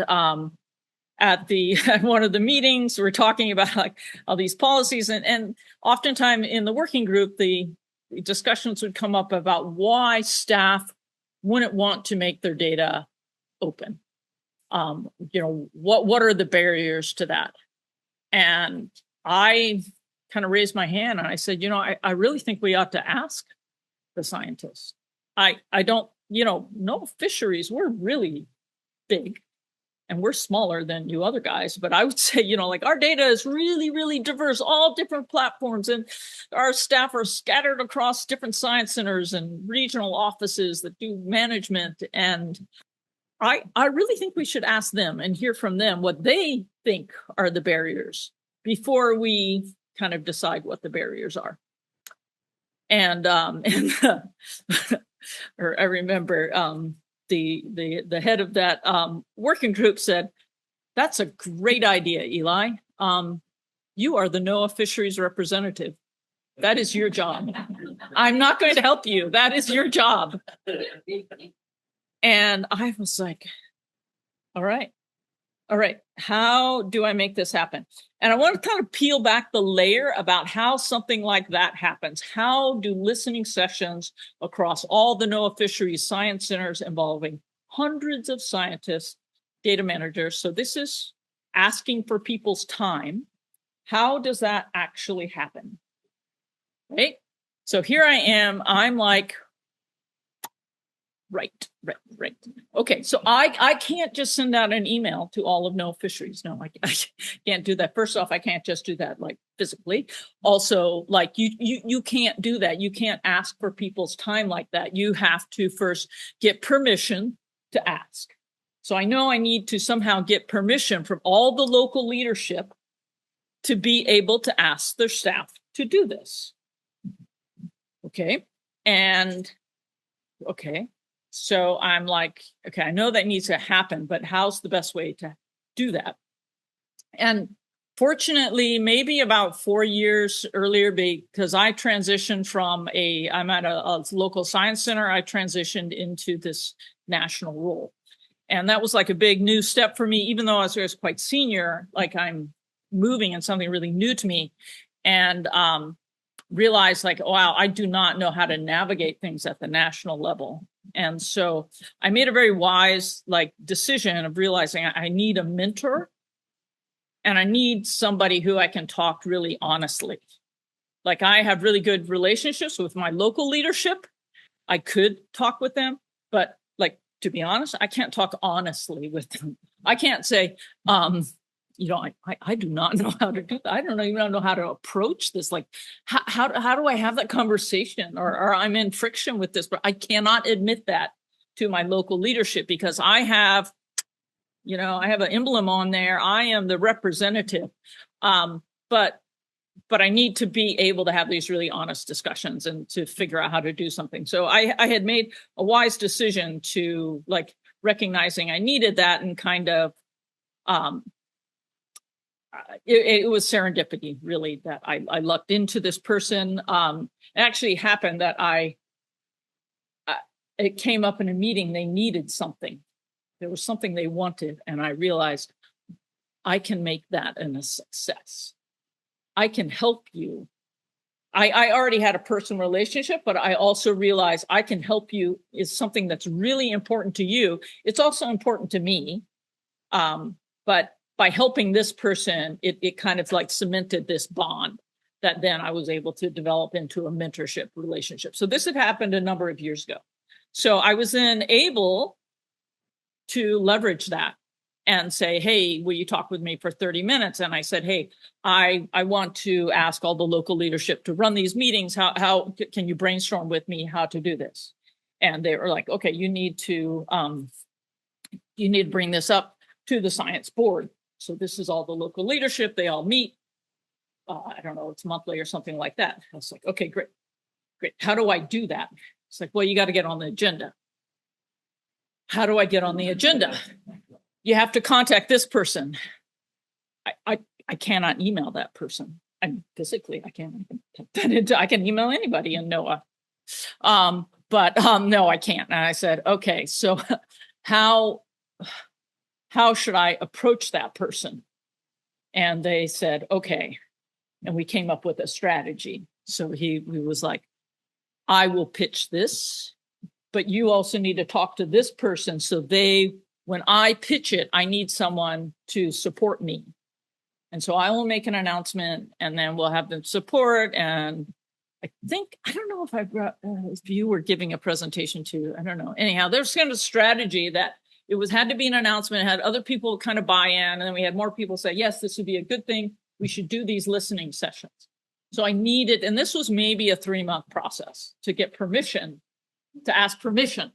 at one of the meetings, we're talking about like all these policies, and oftentimes in the working group, the discussions would come up about why staff wouldn't want to make their data open. You know, what are the barriers to that? And I kind of raised my hand and I said, you know, I really think we ought to ask the scientists. I don't, you know, no fisheries, we're really big and we're smaller than you other guys, but I would say, you know, like our data is really, really diverse, all different platforms, and our staff are scattered across different science centers and regional offices that do management. And I really think we should ask them and hear from them what they think are the barriers before we kind of decide what the barriers are. And or I remember the head of that working group said, "That's a great idea, Eli. You are the NOAA fisheries representative. That is your job. I'm not going to help you. That is your job." And I was like, all right. How do I make this happen? And I want to kind of peel back the layer about how something like that happens. How do listening sessions across all the NOAA fisheries science centers involving hundreds of scientists, data managers? So this is asking for people's time. How does that actually happen? Right? So here I am. I'm like, right. Okay, so I can't just send out an email to all of NOAA fisheries. No, I can't do that. First off, I can't just do that like physically. Also, like you can't do that. You can't ask for people's time like that. You have to first get permission to ask. So I know I need to somehow get permission from all the local leadership to be able to ask their staff to do this. Okay, so I'm like, okay, I know that needs to happen, but how's the best way to do that? And fortunately, maybe about 4 years earlier, because I transitioned from I'm at a local science center, I transitioned into this national role. And that was like a big new step for me, even though I was quite senior, like I'm moving in something really new to me. And realized like, wow, I do not know how to navigate things at the national level. And so I made a very wise decision of realizing I need a mentor and I need somebody who I can talk really honestly. Like I have really good relationships with my local leadership. I could talk with them, but to be honest, I can't talk honestly with them. I can't say, I do not know how to do that. I don't even know how to approach this. Like, how do I have that conversation? Or I'm in friction with this, but I cannot admit that to my local leadership because I have an emblem on there. I am the representative. But I need to be able to have these really honest discussions and to figure out how to do something. So I had made a wise decision to recognizing I needed that and kind of, it was serendipity really that I lucked into this person. It actually happened that it came up in a meeting, they needed something. There was something they wanted. And I realized I can make that a success. I can help you. I already had a personal relationship, but I also realized I can help you is something that's really important to you. It's also important to me. But by helping this person, it kind of cemented this bond that then I was able to develop into a mentorship relationship. So this had happened a number of years ago. So I was then able to leverage that and say, hey, will you talk with me for 30 minutes? And I said, hey, I want to ask all the local leadership to run these meetings. How can you brainstorm with me how to do this? And they were like, okay, you need to bring this up to the science board. So this is all the local leadership. They all meet. I don't know, it's monthly or something like that. I was like, okay, great. How do I do that? It's like, well, you got to get on the agenda. How do I get on the agenda? You have to contact this person. I cannot email that person. I can't. I can email anybody in NOAA. But no, I can't. And I said, okay, so how should I approach that person? And they said, okay. And we came up with a strategy. So he was like, I will pitch this, but you also need to talk to this person. So when I pitch it, I need someone to support me. And so I will make an announcement and then we'll have them support. And I don't know if you were giving a presentation to, I don't know. Anyhow, there's kind of a strategy that had to be an announcement. It had other people kind of buy in. And then we had more people say, yes, this would be a good thing. We should do these listening sessions. So I needed, and this was maybe a 3-month process to get permission, to ask permission.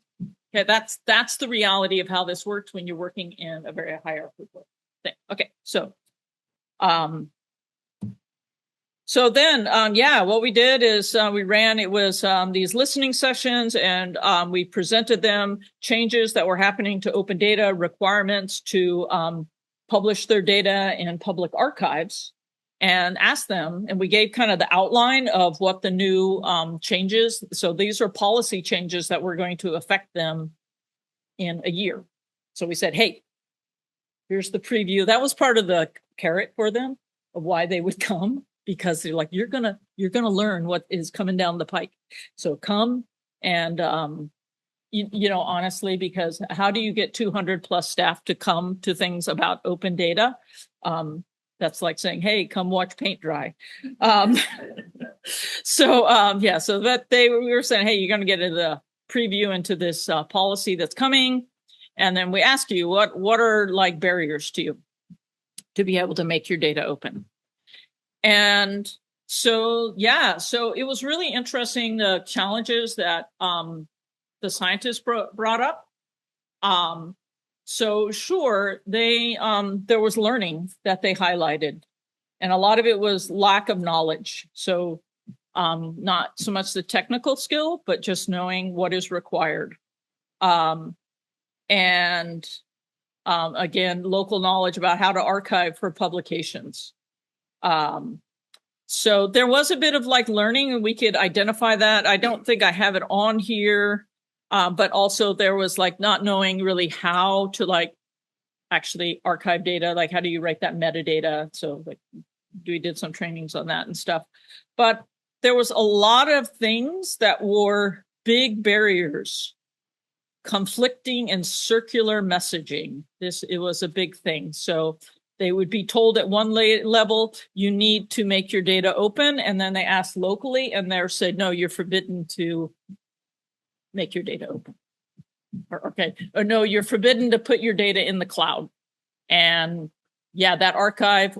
Okay, that's the reality of how this works when you're working in a very hierarchical thing. Okay, so then, what we did is we ran, these listening sessions and we presented them changes that were happening to open data, requirements to publish their data in public archives and asked them, and we gave kind of the outline of what the new changes. So these are policy changes that were going to affect them in a year. So we said, hey, here's the preview. That was part of the carrot for them of why they would come, because they're like, you're gonna learn what is coming down the pike. So come and honestly, because how do you get 200 plus staff to come to things about open data? That's like saying, hey, come watch paint dry. So that we were saying, hey, you're going to get the preview into this policy that's coming. And then we ask you, what are barriers to you to be able to make your data open? And so it was really interesting, the challenges that the scientists brought up. So sure, there was learning that they highlighted, and a lot of it was lack of knowledge. So not so much the technical skill, but just knowing what is required. And Again, local knowledge about how to archive for publications. So there was a bit of like learning, and we could identify that. I don't think I have it on here, but also there was like not knowing really how to like actually archive data, like how do you write that metadata? So like we did some trainings on that and stuff. But there was a lot of things that were big barriers. Conflicting and circular messaging. It was a big thing. So they would be told at one level, you need to make your data open. And then they asked locally and they're said, no, you're forbidden to make your data open. Or no, you're forbidden to put your data in the cloud. And yeah, that archive's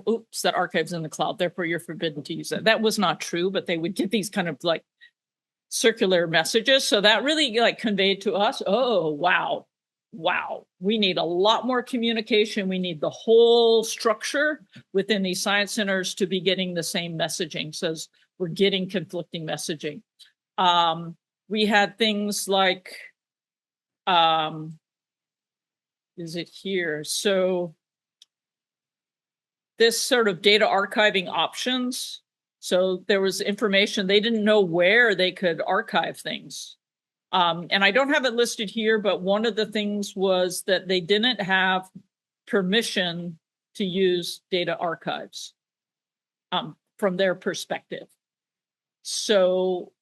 in the cloud. Therefore, you're forbidden to use it. That was not true, but they would get these kind of like circular messages. So that really like conveyed to us, oh, wow, we need a lot more communication. We need the whole structure within these science centers to be getting the same messaging. So we're getting conflicting messaging. We had things like, is it here? So this sort of data archiving options. So there was information, they didn't know where they could archive things. And I don't have it listed here, but one of the things was that they didn't have permission to use data archives from their perspective. So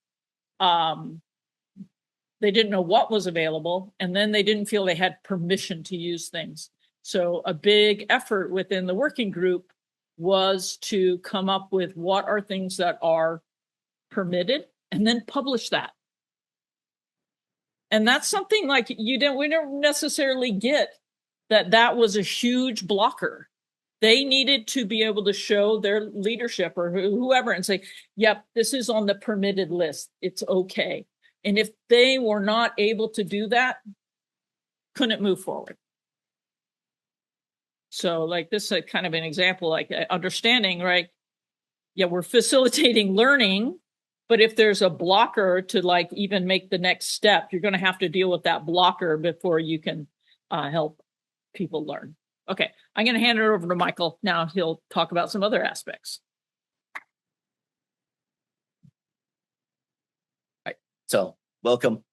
they didn't know what was available, and then they didn't feel they had permission to use things. So a big effort within the working group was to come up with what are things that are permitted and then publish that. And that's something like we don't necessarily get that was a huge blocker. They needed to be able to show their leadership or whoever and say, yep, this is on the permitted list. It's okay. And if they were not able to do that, couldn't move forward. So like this is kind of an example, like understanding, right? Yeah, we're facilitating learning, but if there's a blocker to like even make the next step, you're going to have to deal with that blocker before you can help people learn. Okay, I'm going to hand it over to Michael. Now he'll talk about some other aspects. All right, so welcome.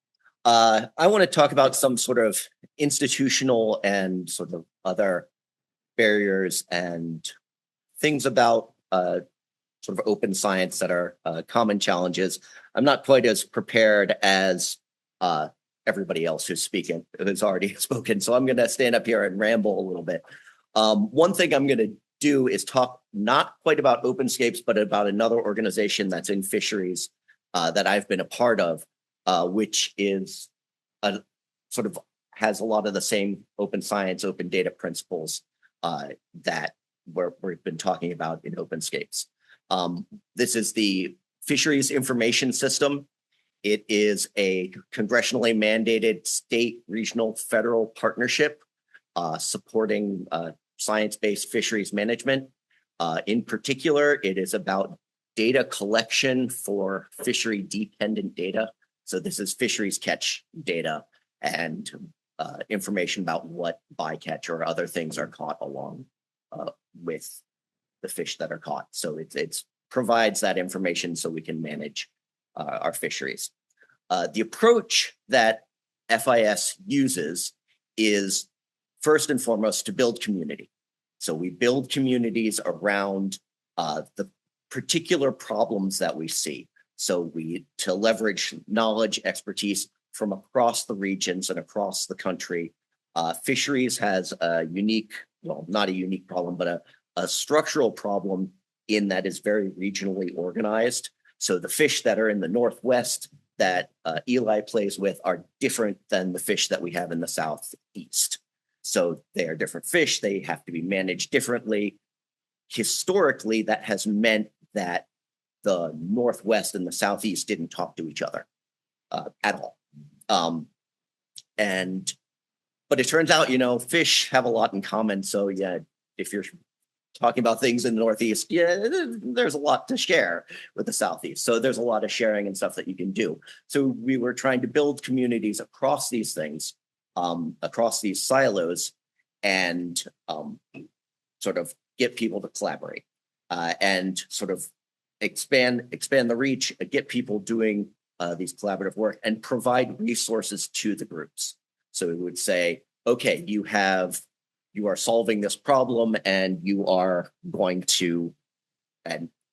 I want to talk about some sort of institutional and sort of other barriers and things about sort of open science that are common challenges. I'm not quite as prepared as everybody else who's already spoken. So I'm going to stand up here and ramble a little bit. One thing I'm going to do is talk not quite about Openscapes, but about another organization that's in fisheries that I've been a part of, which is sort of has a lot of the same open science, open data principles that we've been talking about in Openscapes. This is the Fisheries Information System. It is a congressionally mandated state, regional, federal partnership supporting science-based fisheries management. In particular, it is about data collection for fishery-dependent data. So this is fisheries catch data and information about what bycatch or other things are caught along with the fish that are caught. So it provides that information so we can manage our fisheries. The approach that FIS uses is first and foremost to build community. So we build communities around the particular problems that we see. So to leverage knowledge, expertise from across the regions and across the country. Fisheries has a unique, well, not a unique problem, but a structural problem in that is very regionally organized. So the fish that are in the Northwest that Eli plays with are different than the fish that we have in the Southeast. So they are different fish. They have to be managed differently. Historically, that has meant that the Northwest and the Southeast didn't talk to each other at all. But it turns out, fish have a lot in common. So yeah, if you're talking about things in the Northeast, yeah, there's a lot to share with the Southeast. So there's a lot of sharing and stuff that you can do. So we were trying to build communities across these things, across these silos, and sort of get people to collaborate and sort of expand the reach, get people doing these collaborative work and provide resources to the groups. So we would say, okay, you are solving this problem and you are going to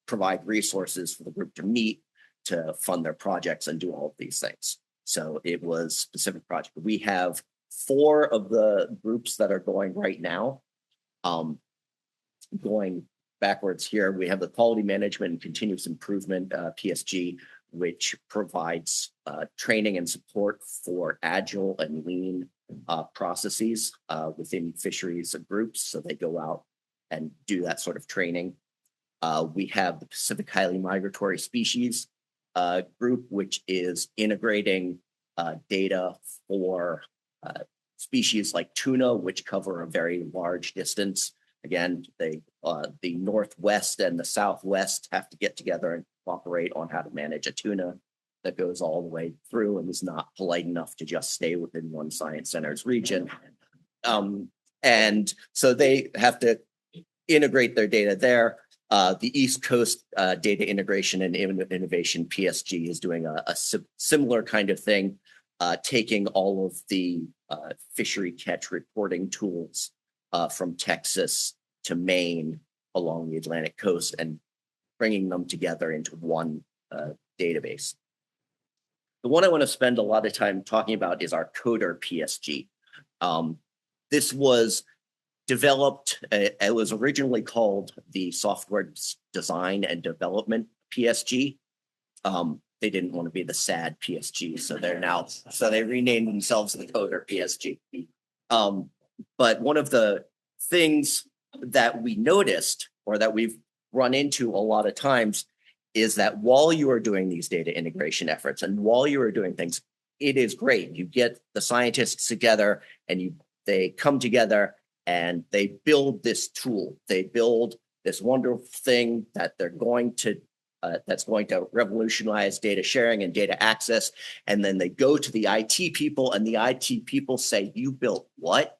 provide resources for the group to meet, to fund their projects and do all of these things. So it was specific project. We have 4 of the groups that are going right now. Going backwards here, we have the quality management and continuous improvement, PSG, which provides training and support for agile and lean processes within fisheries groups. So they go out and do that sort of training. We have the Pacific Highly Migratory Species group, which is integrating data for species like tuna, which cover a very large distance. Again, the Northwest and the Southwest have to get together and cooperate on how to manage a tuna that goes all the way through and is not polite enough to just stay within one science center's region. And so they have to integrate their data there. The East Coast Data Integration and Innovation, PSG, is doing a similar kind of thing, taking all of the fishery catch reporting tools from Texas to Maine along the Atlantic coast and bringing them together into one database. The one I want to spend a lot of time talking about is our Coder PSG. This was developed, it was originally called the Software Design and Development PSG. They didn't want to be the sad PSG, so they renamed themselves the Coder PSG. But one of the things that we noticed, or that we've run into a lot of times, is that while you are doing these data integration efforts and while you are doing things, it is great. You get the scientists together and they come together and they build this tool. They build this wonderful thing that they're going to that's going to revolutionize data sharing and data access. And then they go to the IT people and the IT people say, "You built what?"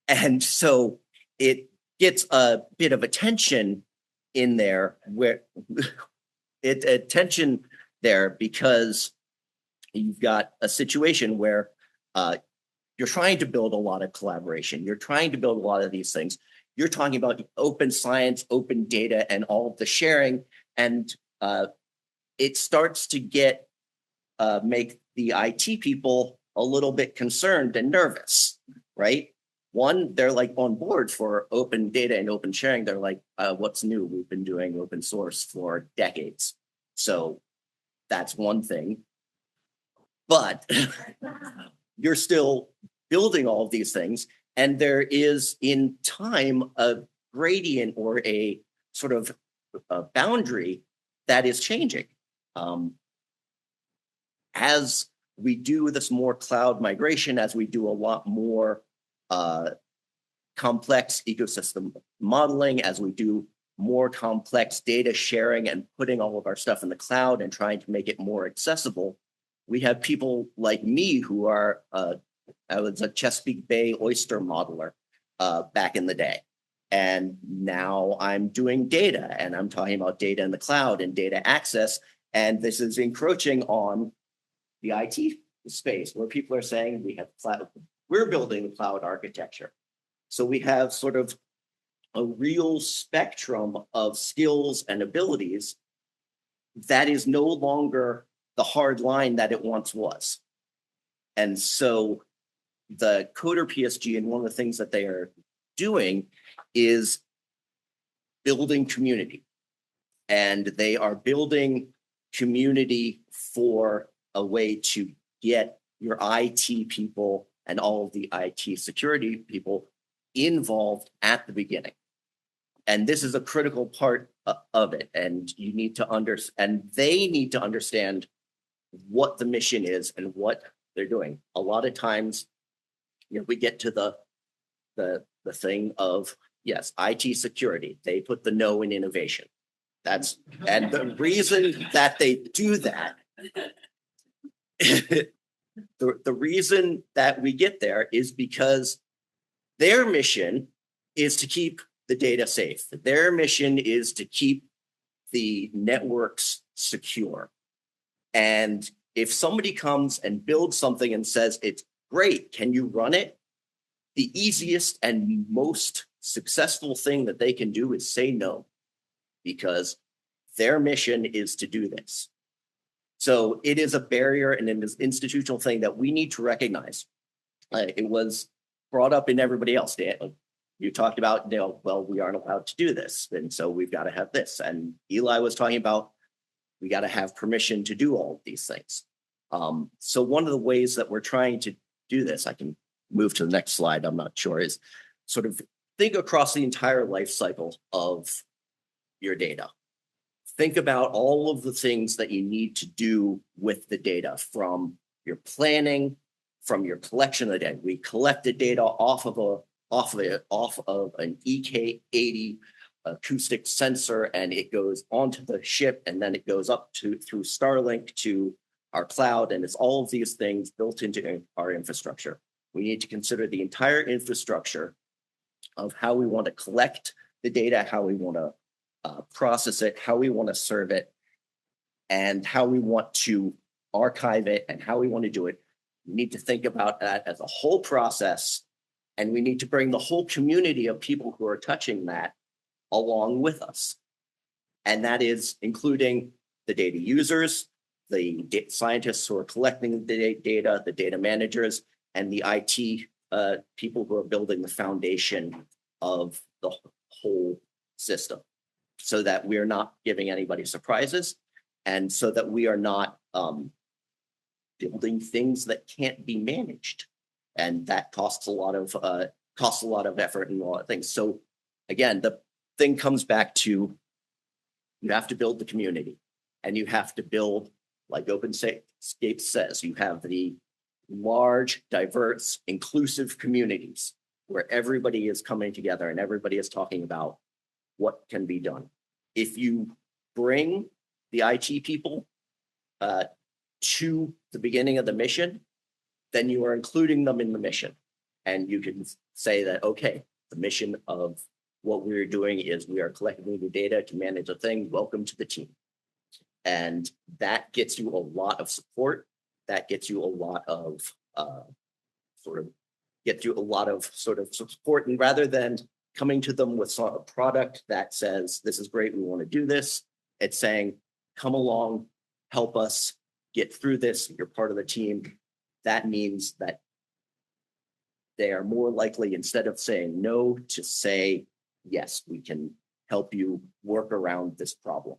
And so it gets a bit of attention in there because you've got a situation where you're trying to build a lot of collaboration. You're trying to build a lot of these things. You're talking about open science, open data, and all of the sharing. And it starts to make the IT people a little bit concerned and nervous, right? One, they're like on board for open data and open sharing. They're like, what's new? We've been doing open source for decades. So that's one thing. But you're still building all of these things. And there is in time a gradient or a sort of a boundary that is changing. As we do this more cloud migration, as we do a lot more complex ecosystem modeling, as we do more complex data sharing and putting all of our stuff in the cloud and trying to make it more accessible, we have people like me who are, I was a Chesapeake Bay oyster modeler back in the day. And now I'm doing data and I'm talking about data in the cloud and data access. And this is encroaching on the IT space where people are saying we have cloud, we're building the cloud architecture. So we have sort of a real spectrum of skills and abilities that is no longer the hard line that it once was. And so the Coder PSG, and one of the things that they are doing is building community. And they are building community for a way to get your IT people and all of the IT security people involved at the beginning. And this is a critical part of it. And you need to understand, and they need to understand what the mission is and what they're doing. A lot of times, we get to the thing of, yes, IT security. They put the no in innovation. And the reason that they do that, the reason that we get there is because Their mission is to keep the data safe. Their mission is to keep the networks secure. And if somebody comes and builds something and says, it's great, can you run it? The easiest and most successful thing that they can do is say no, because their mission is to do this. So it is a barrier and an institutional thing that we need to recognize. It was brought up in everybody else. You talked about, well, we aren't allowed to do this, and so we've got to have this. And Eli was talking about, we got to have permission to do all of these things. So one of the ways that we're trying to do this, I can move to the next slide, I'm not sure, is sort of think across the entire life cycle of your data. Think about all of the things that you need to do with the data, from your planning, from your collection of the data. We collect the data off of an EK80 acoustic sensor, and it goes onto the ship, and then it goes up through Starlink to our cloud, and it's all of these things built into our infrastructure. We need to consider the entire infrastructure of how we want to collect the data, how we want to process it, how we want to serve it, and how we want to archive it, and how we want to do it. We need to think about that as a whole process, and we need to bring the whole community of people who are touching that along with us. And that is including the data users, the data scientists who are collecting the data, the data managers, and the IT people who are building the foundation of the whole system, so that we are not giving anybody surprises, and so that we are not building things that can't be managed, and that costs a lot of effort and a lot of things. So again, the thing comes back to, you have to build the community, and you have to build, like Openscapes says, you have the large, diverse, inclusive communities where everybody is coming together and everybody is talking about what can be done. If you bring the IT people to the beginning of the mission, then you are including them in the mission. And you can say that, okay, the mission of what we're doing is we are collecting the data to manage a thing. Welcome to the team. And that gets you a lot of support. That gets you a lot of support. And rather than coming to them with a product that says, this is great, we want to do this, it's saying, come along, help us get through this. You're part of the team. That means that they are more likely, instead of saying no, to say, yes, we can help you work around this problem.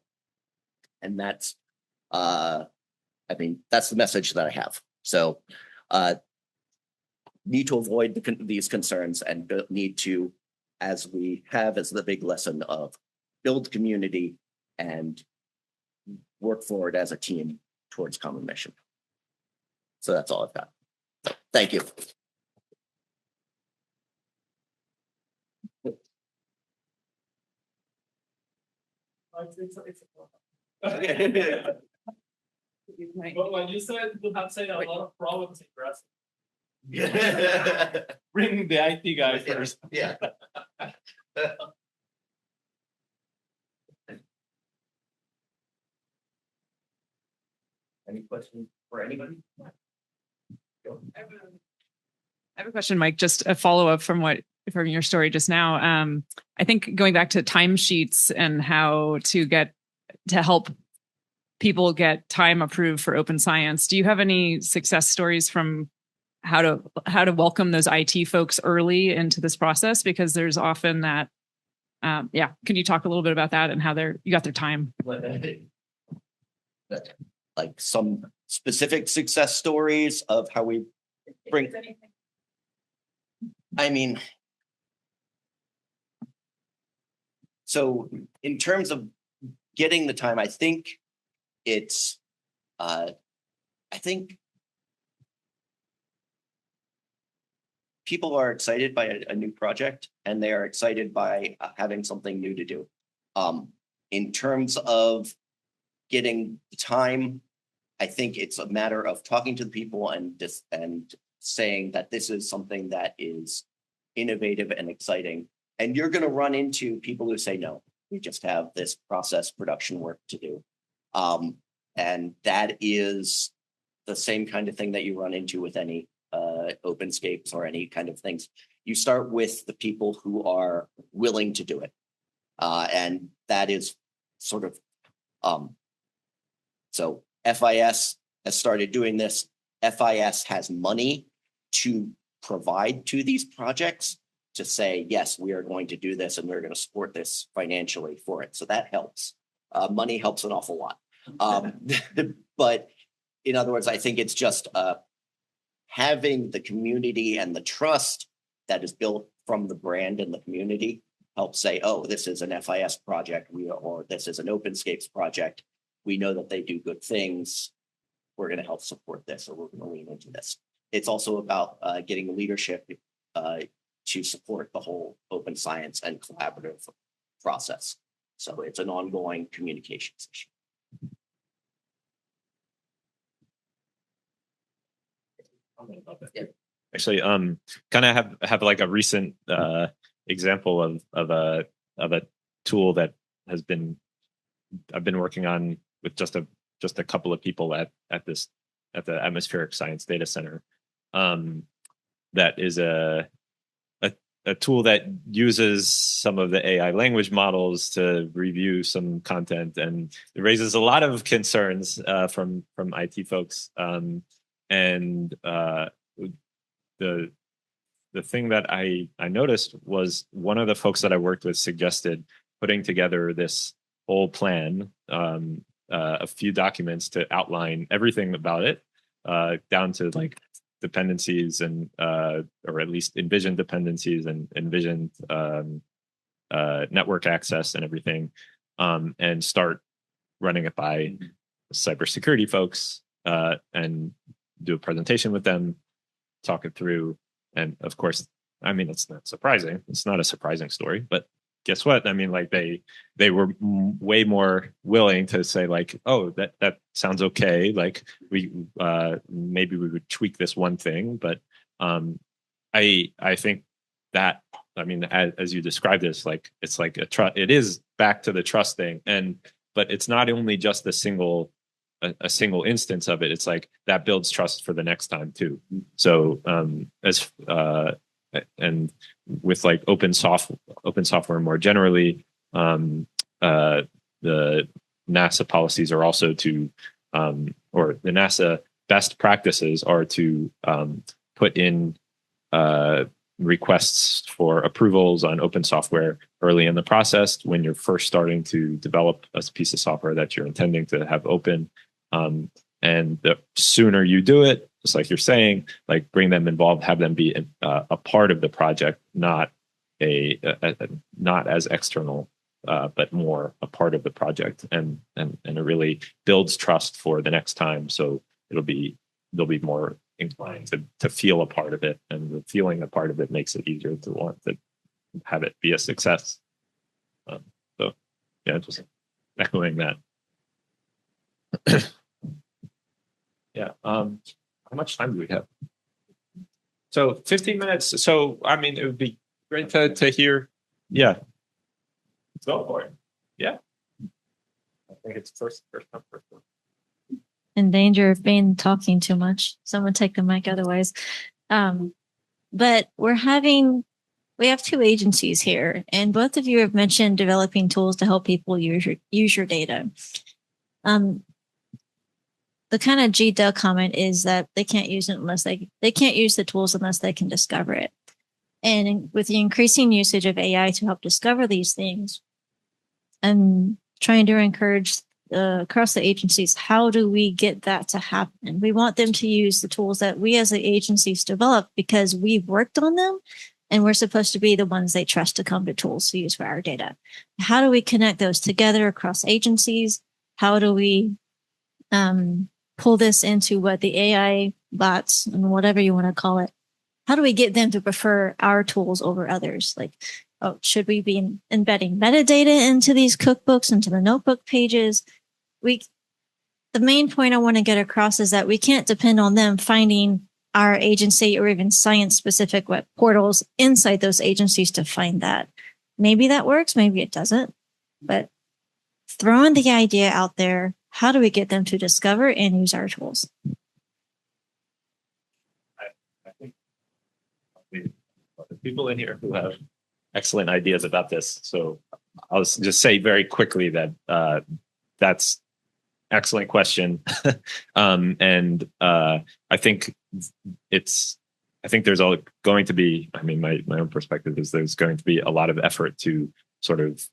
And that's, that's the message that I have. So need to avoid these concerns, and need to, as we have as the big lesson of, build community and work forward as a team towards common mission. So that's all I've got. Thank you. But when you said you have said a lot of problems, impressive. Bring the IT guy first. Yeah. Any questions for anybody? I have a question, Mike, just a follow-up from your story just now. I think going back to timesheets and how to help people get time approved for open science, do you have any success stories from how to welcome those IT folks early into this process? Because there's often that, can you talk a little bit about that and how you got their time? Like some specific success stories of how we bring. So in terms of getting the time, I think it's, people are excited by a new project, and they are excited by having something new to do. In terms of getting the time, I think it's a matter of talking to the people and saying that this is something that is innovative and exciting. And you're going to run into people who say, no, we just have this process production work to do. And that is the same kind of thing that you run into with any Openscapes or any kind of things. You start with the people who are willing to do it. And that is sort of, so FIS has started doing this. FIS has money to provide to these projects to say, yes, we are going to do this and we're going to support this financially for it. So that helps. Money helps an awful lot. But in other words, I think it's just having the community and the trust that is built from the brand and the community helps say, oh, this is an FIS project, or this is an Openscapes project. We know that they do good things. We're going to help support this, or we're going to lean into this. It's also about getting leadership to support the whole open science and collaborative process. So it's an ongoing communications issue. Actually, kind of have like a recent example of a tool that I've been working on with just a couple of people at the Atmospheric Science Data Center. That is a tool that uses some of the AI language models to review some content, and it raises a lot of concerns from IT folks. And the thing that I noticed was one of the folks that I worked with suggested putting together this whole plan, a few documents to outline everything about it, down to like dependencies and or at least envisioned dependencies and envisioned network access and everything, and start running it by cybersecurity folks, and do a presentation with them, talk it through. And of course, I mean, it's not surprising. It's not a surprising story, but guess what? I mean, like they were way more willing to say like, oh, that sounds okay. Like we maybe we would tweak this one thing, but I think that, I mean, as you described this, like it's like it is back to the trust thing, but it's not only just a single instance of it. It's like that builds trust for the next time too. So and with like open software more generally, the NASA policies are also to, or the NASA best practices are to put in requests for approvals on open software early in the process when you're first starting to develop a piece of software that you're intending to have open. And the sooner you do it, just like you're saying, like bring them involved, have them be a part of the project, not not as external, but more a part of the project, and it really builds trust for the next time. So they'll be more inclined to feel a part of it, and the feeling a part of it makes it easier to want to have it be a success. So yeah, just echoing that. Yeah. How much time do we have? So 15 minutes. So, I mean, it would be great to hear. Yeah. Go for it. Yeah. I think it's first come, first one. In danger of being talking too much. Someone take the mic otherwise. But we have two agencies here, and both of you have mentioned developing tools to help people use your data. The kind of GDUG comment is that they can't use it unless they can't use the tools unless they can discover it. And with the increasing usage of AI to help discover these things, I'm trying to encourage across the agencies, how do we get that to happen? We want them to use the tools that we as the agencies develop because we've worked on them, and we're supposed to be the ones they trust to come to tools to use for our data. How do we connect those together across agencies? How do we pull this into what the AI bots and whatever you want to call it? How do we get them to prefer our tools over others? Like, should we be embedding metadata into these cookbooks, into the notebook pages? The main point I want to get across is that we can't depend on them finding our agency or even science specific web portals inside those agencies to find that. Maybe that works, maybe it doesn't, but throwing the idea out there, how do we get them to discover and use our tools? I think the people in here who have excellent ideas about this. So I'll just say very quickly that that's excellent question. And I think there's going to be, I mean, my own perspective is there's going to be a lot of effort to sort of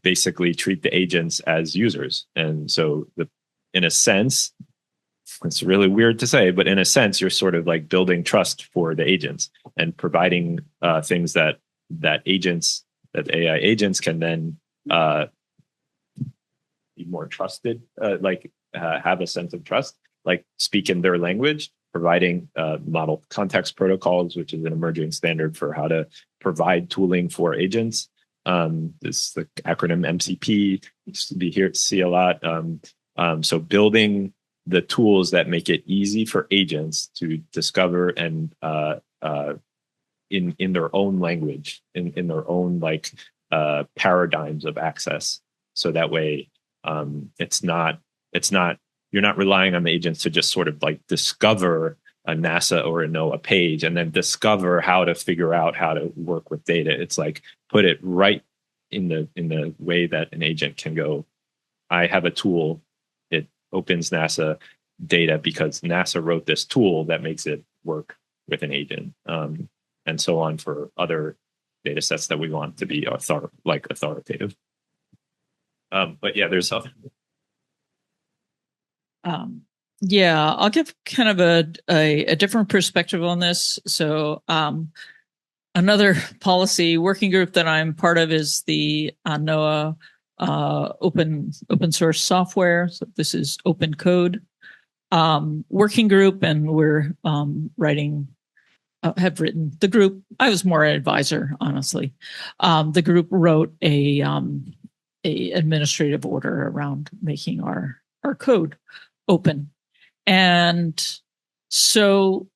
basically treat the agents as users. And so in a sense, it's really weird to say, but in a sense, you're sort of like building trust for the agents and providing things that AI agents can then be more trusted, have a sense of trust, like speak in their language, providing model context protocols, which is an emerging standard for how to provide tooling for agents. This is the acronym MCP, used to be here to see a lot. So building the tools that make it easy for agents to discover and in their own language, in their own paradigms of access. So that way it's not you're not relying on the agents to just sort of like discover a NASA or a NOAA page and then discover how to figure out how to work with data. It's like put it right in the way that an agent can go, I have a tool, it opens NASA data because NASA wrote this tool that makes it work with an agent, and so on for other data sets that we want to be authoritative. But yeah, there's other. Yeah, I'll give kind of a different perspective on this. So another policy working group that I'm part of is the NOAA open source software. So this is open code working group, and we're have written the group. I was more an advisor, honestly. The group wrote a administrative order around making our code open. And so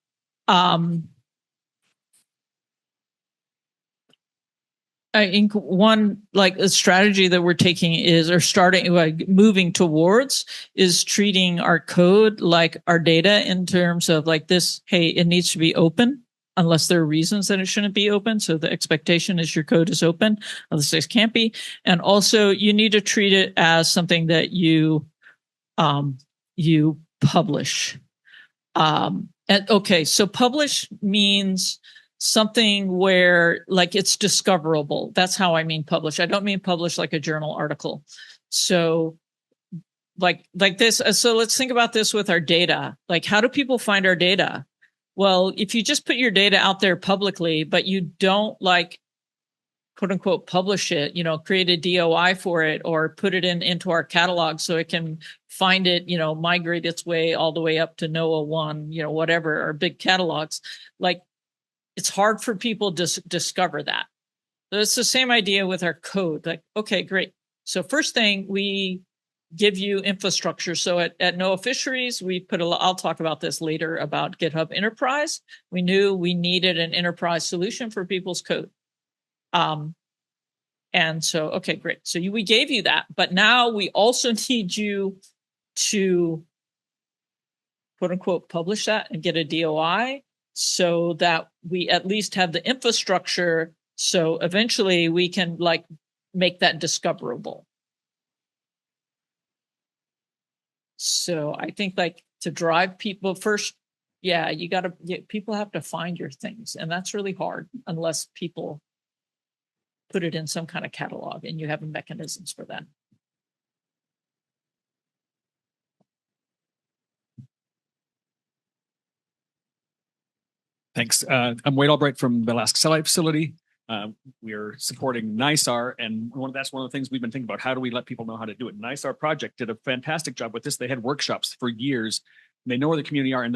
I think one a strategy that we're taking is, or starting moving towards, is treating our code like our data in terms of this, hey, it needs to be open unless there are reasons that it shouldn't be open. So the expectation is your code is open, unless it can't be. And also you need to treat it as something that you publish. So publish means something where it's discoverable. That's how I mean publish. I don't mean publish like a journal article. So like this. So let's think about this with our data. How do people find our data? Well, if you just put your data out there publicly, but you don't quote unquote publish it, create a DOI for it or put it into our catalog so it can find it, migrate its way all the way up to NOAA 1, whatever, our big catalogs. It's hard for people to discover that. So it's the same idea with our code. Okay, great. So first thing, we give you infrastructure. So at NOAA Fisheries, we I'll talk about this later about GitHub Enterprise. We knew we needed an enterprise solution for people's code. And so, okay, great. So we gave you that, but now we also need you to quote unquote publish that and get a DOI so that we at least have the infrastructure. So eventually we can make that discoverable. So I think to drive people first, yeah, people have to find your things, and that's really hard unless people put it in some kind of catalog and you have mechanisms for that. Thanks. I'm Wade Albright from the Alaska Satellite Facility. We're supporting NISAR, and that's one of the things we've been thinking about. How do we let people know how to do it? NISAR project did a fantastic job with this. They had workshops for years. They know where the community are, and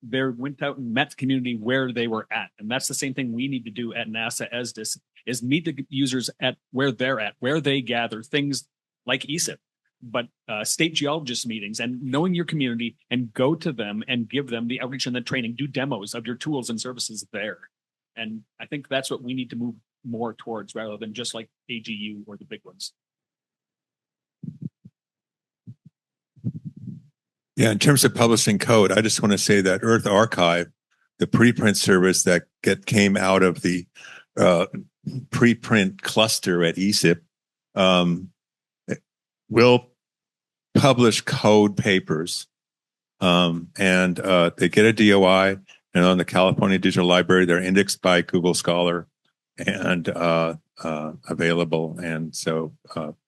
they went out and met the community where they were at. And that's the same thing we need to do at NASA ESDIS, is meet the users at where they're at, where they gather things like ESIP. but state geologist meetings and knowing your community and go to them and give them the outreach and the training, do demos of your tools and services there. And I think that's what we need to move more towards rather than just like AGU or the big ones. Yeah, in terms of publishing code, I just want to say that Earth Archive, the preprint service that came out of the preprint cluster at ESIP, will publish code papers, and they get a DOI, and on the California Digital Library, they're indexed by Google Scholar and available. And so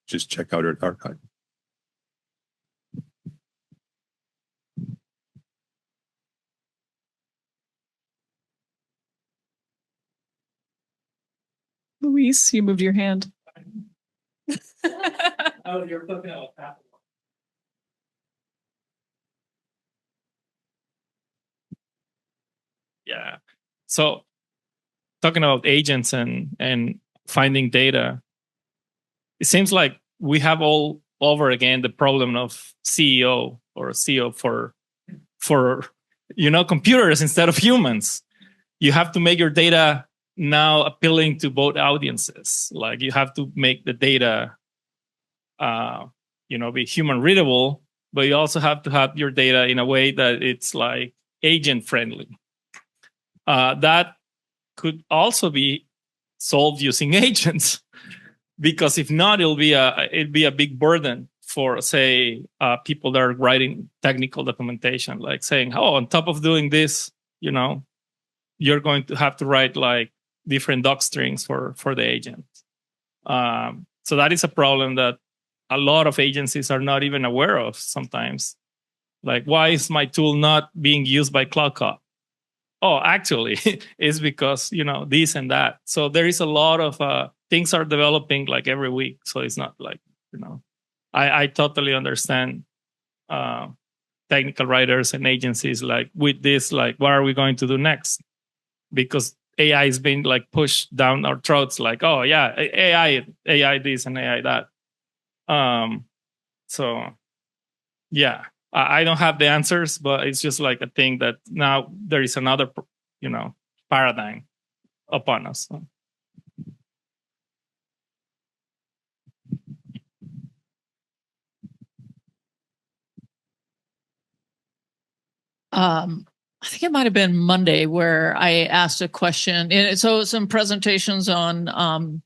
just check out Earth Archive. Luis, you moved your hand. Oh, you're talking about that. Yeah. So talking about agents and finding data, it seems like we have all over again the problem of CEO or CEO for computers instead of humans. You have to make your data now appealing to both audiences. Like you have to make the data be human readable, but you also have to have your data in a way that it's like agent friendly. That could also be solved using agents, because if not, it'd be a big burden for, say, people that are writing technical documentation, like saying, oh, on top of doing this, you're going to have to write like different doc strings for the agent. So that is a problem that a lot of agencies are not even aware of sometimes. Like, why is my tool not being used by CloudCop? Oh, actually, it's because, this and that. So there is a lot of things are developing like every week. So it's not like, I totally understand technical writers and agencies like with this, like, what are we going to do next? Because AI is being like pushed down our throats, like, oh yeah, AI this and AI that. So yeah, I don't have the answers, but it's just like a thing that now there is another, paradigm upon us. I think it might have been Monday where I asked a question. And so some presentations on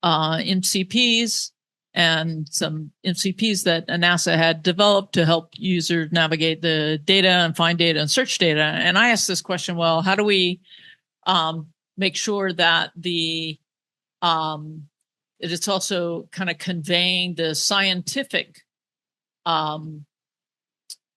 MCPs and some MCPs that NASA had developed to help users navigate the data and find data and search data. And I asked this question, well, how do we make sure that it's also kind of conveying the scientific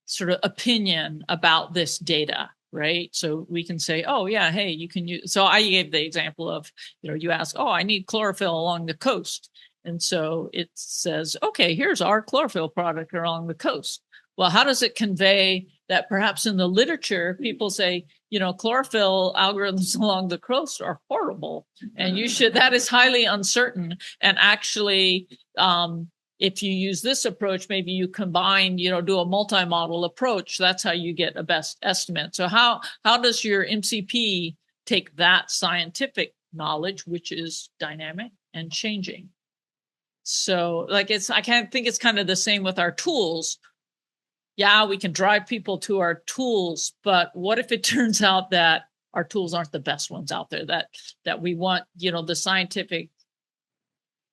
sort of opinion about this data, right? So we can say, oh yeah, hey, you can use, so I gave the example of, you ask, oh, I need chlorophyll along the coast. And so it says, okay, here's our chlorophyll product along the coast. Well, how does it convey that perhaps in the literature, people say, chlorophyll algorithms along the coast are horrible. And that is highly uncertain. And actually, if you use this approach, maybe you combine, do a multi-model approach. That's how you get a best estimate. So how does your MCP take that scientific knowledge, which is dynamic and changing? So I think it's kind of the same with our tools. Yeah, we can drive people to our tools, but what if it turns out that our tools aren't the best ones out there, that we want, the scientific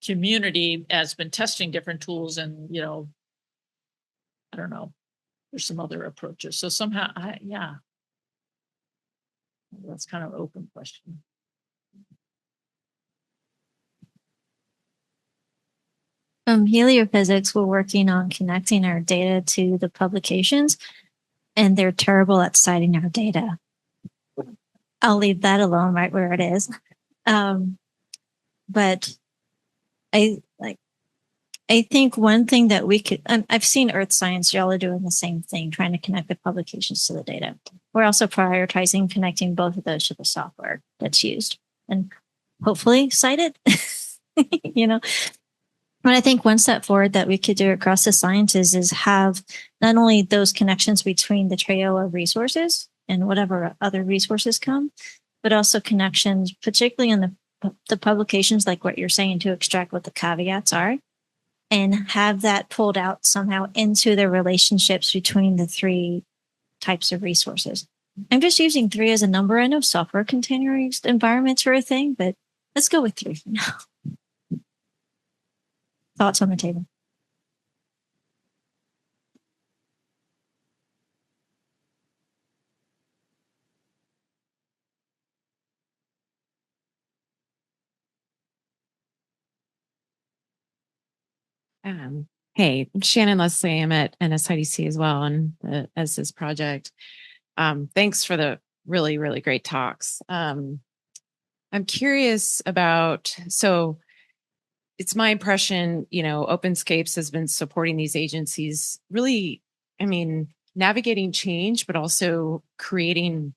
community has been testing different tools and, I don't know, there's some other approaches. So somehow, that's kind of an open question. Heliophysics, we're working on connecting our data to the publications, and they're terrible at citing our data. I'll leave that alone right where it is. But I think one thing that we could, I've seen Earth Science, y'all are doing the same thing, trying to connect the publications to the data. We're also prioritizing connecting both of those to the software that's used and hopefully cited, But I think one step forward that we could do across the sciences is have not only those connections between the trio of resources and whatever other resources come, but also connections, particularly in the publications, like what you're saying, to extract what the caveats are and have that pulled out somehow into the relationships between the three types of resources. I'm just using 3 as a number. I know software containerized environments are a thing, but let's go with 3 for now. Thoughts on the table? Hey, Shannon Leslie. I'm at NSIDC as well on the ESIS project. Thanks for the really, really great talks. I'm curious about, so it's my impression, Openscapes has been supporting these agencies really, navigating change, but also creating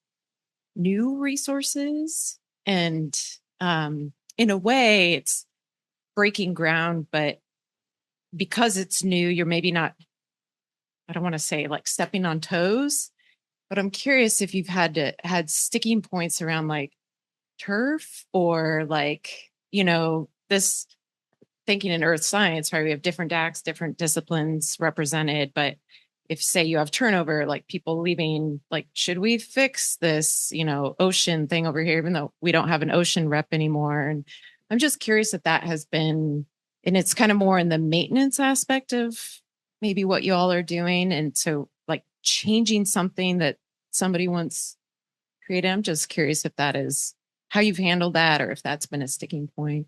new resources. And in a way, it's breaking ground, but because it's new, you're maybe not, I don't want to say like stepping on toes, but I'm curious if you've had sticking points around like turf or like, this thinking in earth science, right? We have different DACs, different disciplines represented, but if say you have turnover, like people leaving, like, should we fix this, ocean thing over here, even though we don't have an ocean rep anymore? And I'm just curious if that has been, and it's kind of more in the maintenance aspect of maybe what you all are doing. And so like changing something that somebody once created. I'm just curious if that is how you've handled that or if that's been a sticking point.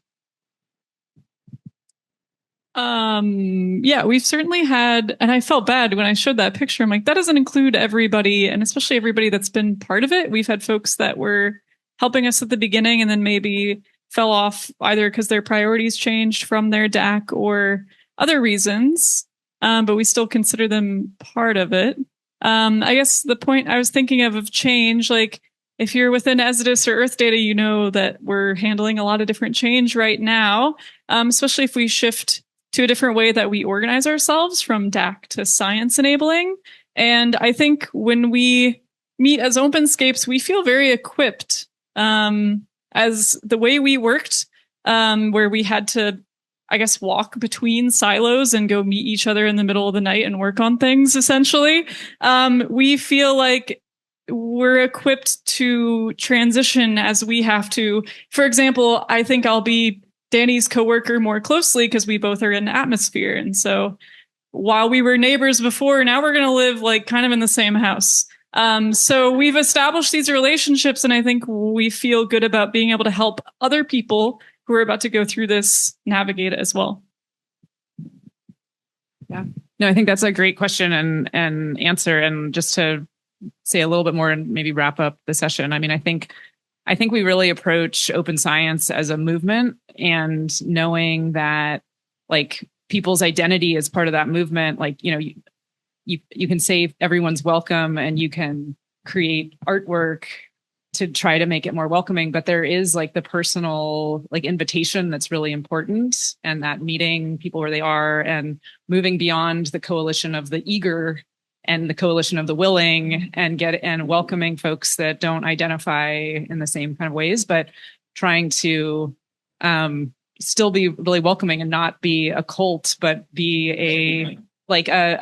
Yeah, we've certainly had, and I felt bad when I showed that picture. I'm like, that doesn't include everybody, and especially everybody that's been part of it. We've had folks that were helping us at the beginning and then maybe fell off either because their priorities changed from their DAC or other reasons. But we still consider them part of it. I guess the point I was thinking of change, like if you're within ESIS or Earth Data, you know that we're handling a lot of different change right now, especially if we shift to a different way that we organize ourselves from DAC to science enabling. And I think when we meet as Openscapes, we feel very equipped as the way we worked, where we had to, I guess, walk between silos and go meet each other in the middle of the night and work on things, essentially. We feel like we're equipped to transition as we have to. For example, I think I'll be Danny's coworker more closely because we both are in atmosphere. And so while we were neighbors before, now we're going to live like kind of in the same house. So we've established these relationships, and I think we feel good about being able to help other people who are about to go through this navigate it as well. Yeah, no, I think that's a great question and answer. And just to say a little bit more and maybe wrap up the session. I think we really approach open science as a movement, and knowing that like people's identity is part of that movement. Like, you can say everyone's welcome and you can create artwork to try to make it more welcoming, but there is like the personal like invitation that's really important, and that meeting people where they are and moving beyond the coalition of the eager and the coalition of the willing, and welcoming folks that don't identify in the same kind of ways, but trying to still be really welcoming and not be a cult, but be a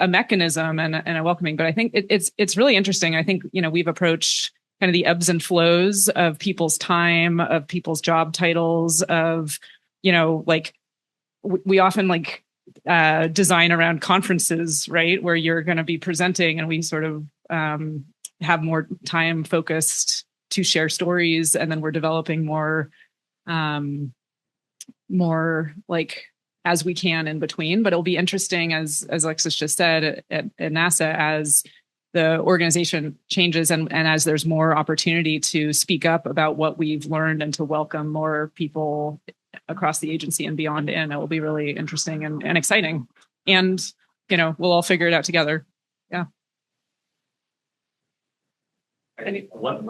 mechanism and a welcoming. But I think it's really interesting. I think, we've approached kind of the ebbs and flows of people's time, of people's job titles, of, like we often like design around conferences, right, where you're going to be presenting, and we sort of have more time focused to share stories, and then we're developing more like as we can in between. But it'll be interesting, as Alexis just said, at NASA, as the organization changes and as there's more opportunity to speak up about what we've learned and to welcome more people across the agency and beyond in, it will be really interesting and exciting. And, we'll all figure it out together. Yeah. One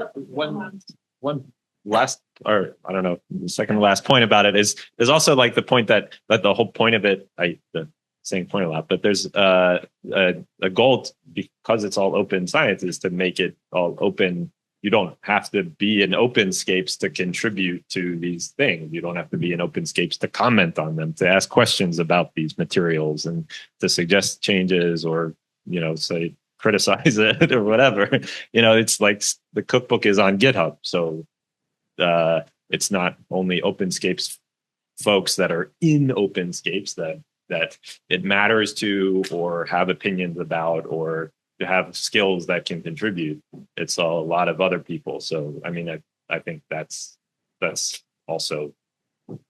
last, or I don't know, the second to last point about it is there's also like the point that the whole point of it, the same point a lot, but there's a goal because it's all open science is to make it all open. You don't have to be in Openscapes to contribute to these things. You don't have to be in Openscapes to comment on them, to ask questions about these materials and to suggest changes or, say, criticize it or whatever. It's like the cookbook is on GitHub. So it's not only Openscapes folks that are in Openscapes that it matters to or have opinions about or to have skills that can contribute. It's a lot of other people. So, I mean, I think that's also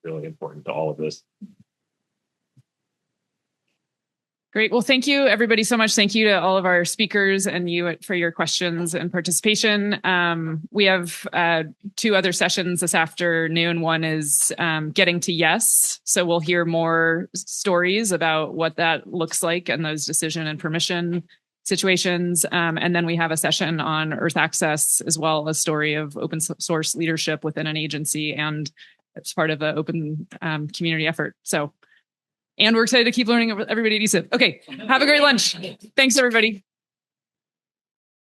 really important to all of this. Great. Well, thank you, everybody, so much. Thank you to all of our speakers and you for your questions and participation. We have 2 other sessions this afternoon. One is getting to yes. So we'll hear more stories about what that looks like and those decision and permission situations. And then we have a session on Earth access as well, a story of open source leadership within an agency and it's part of an open community effort. And we're excited to keep learning everybody at ESIP. Okay, have a great lunch. Thanks, everybody.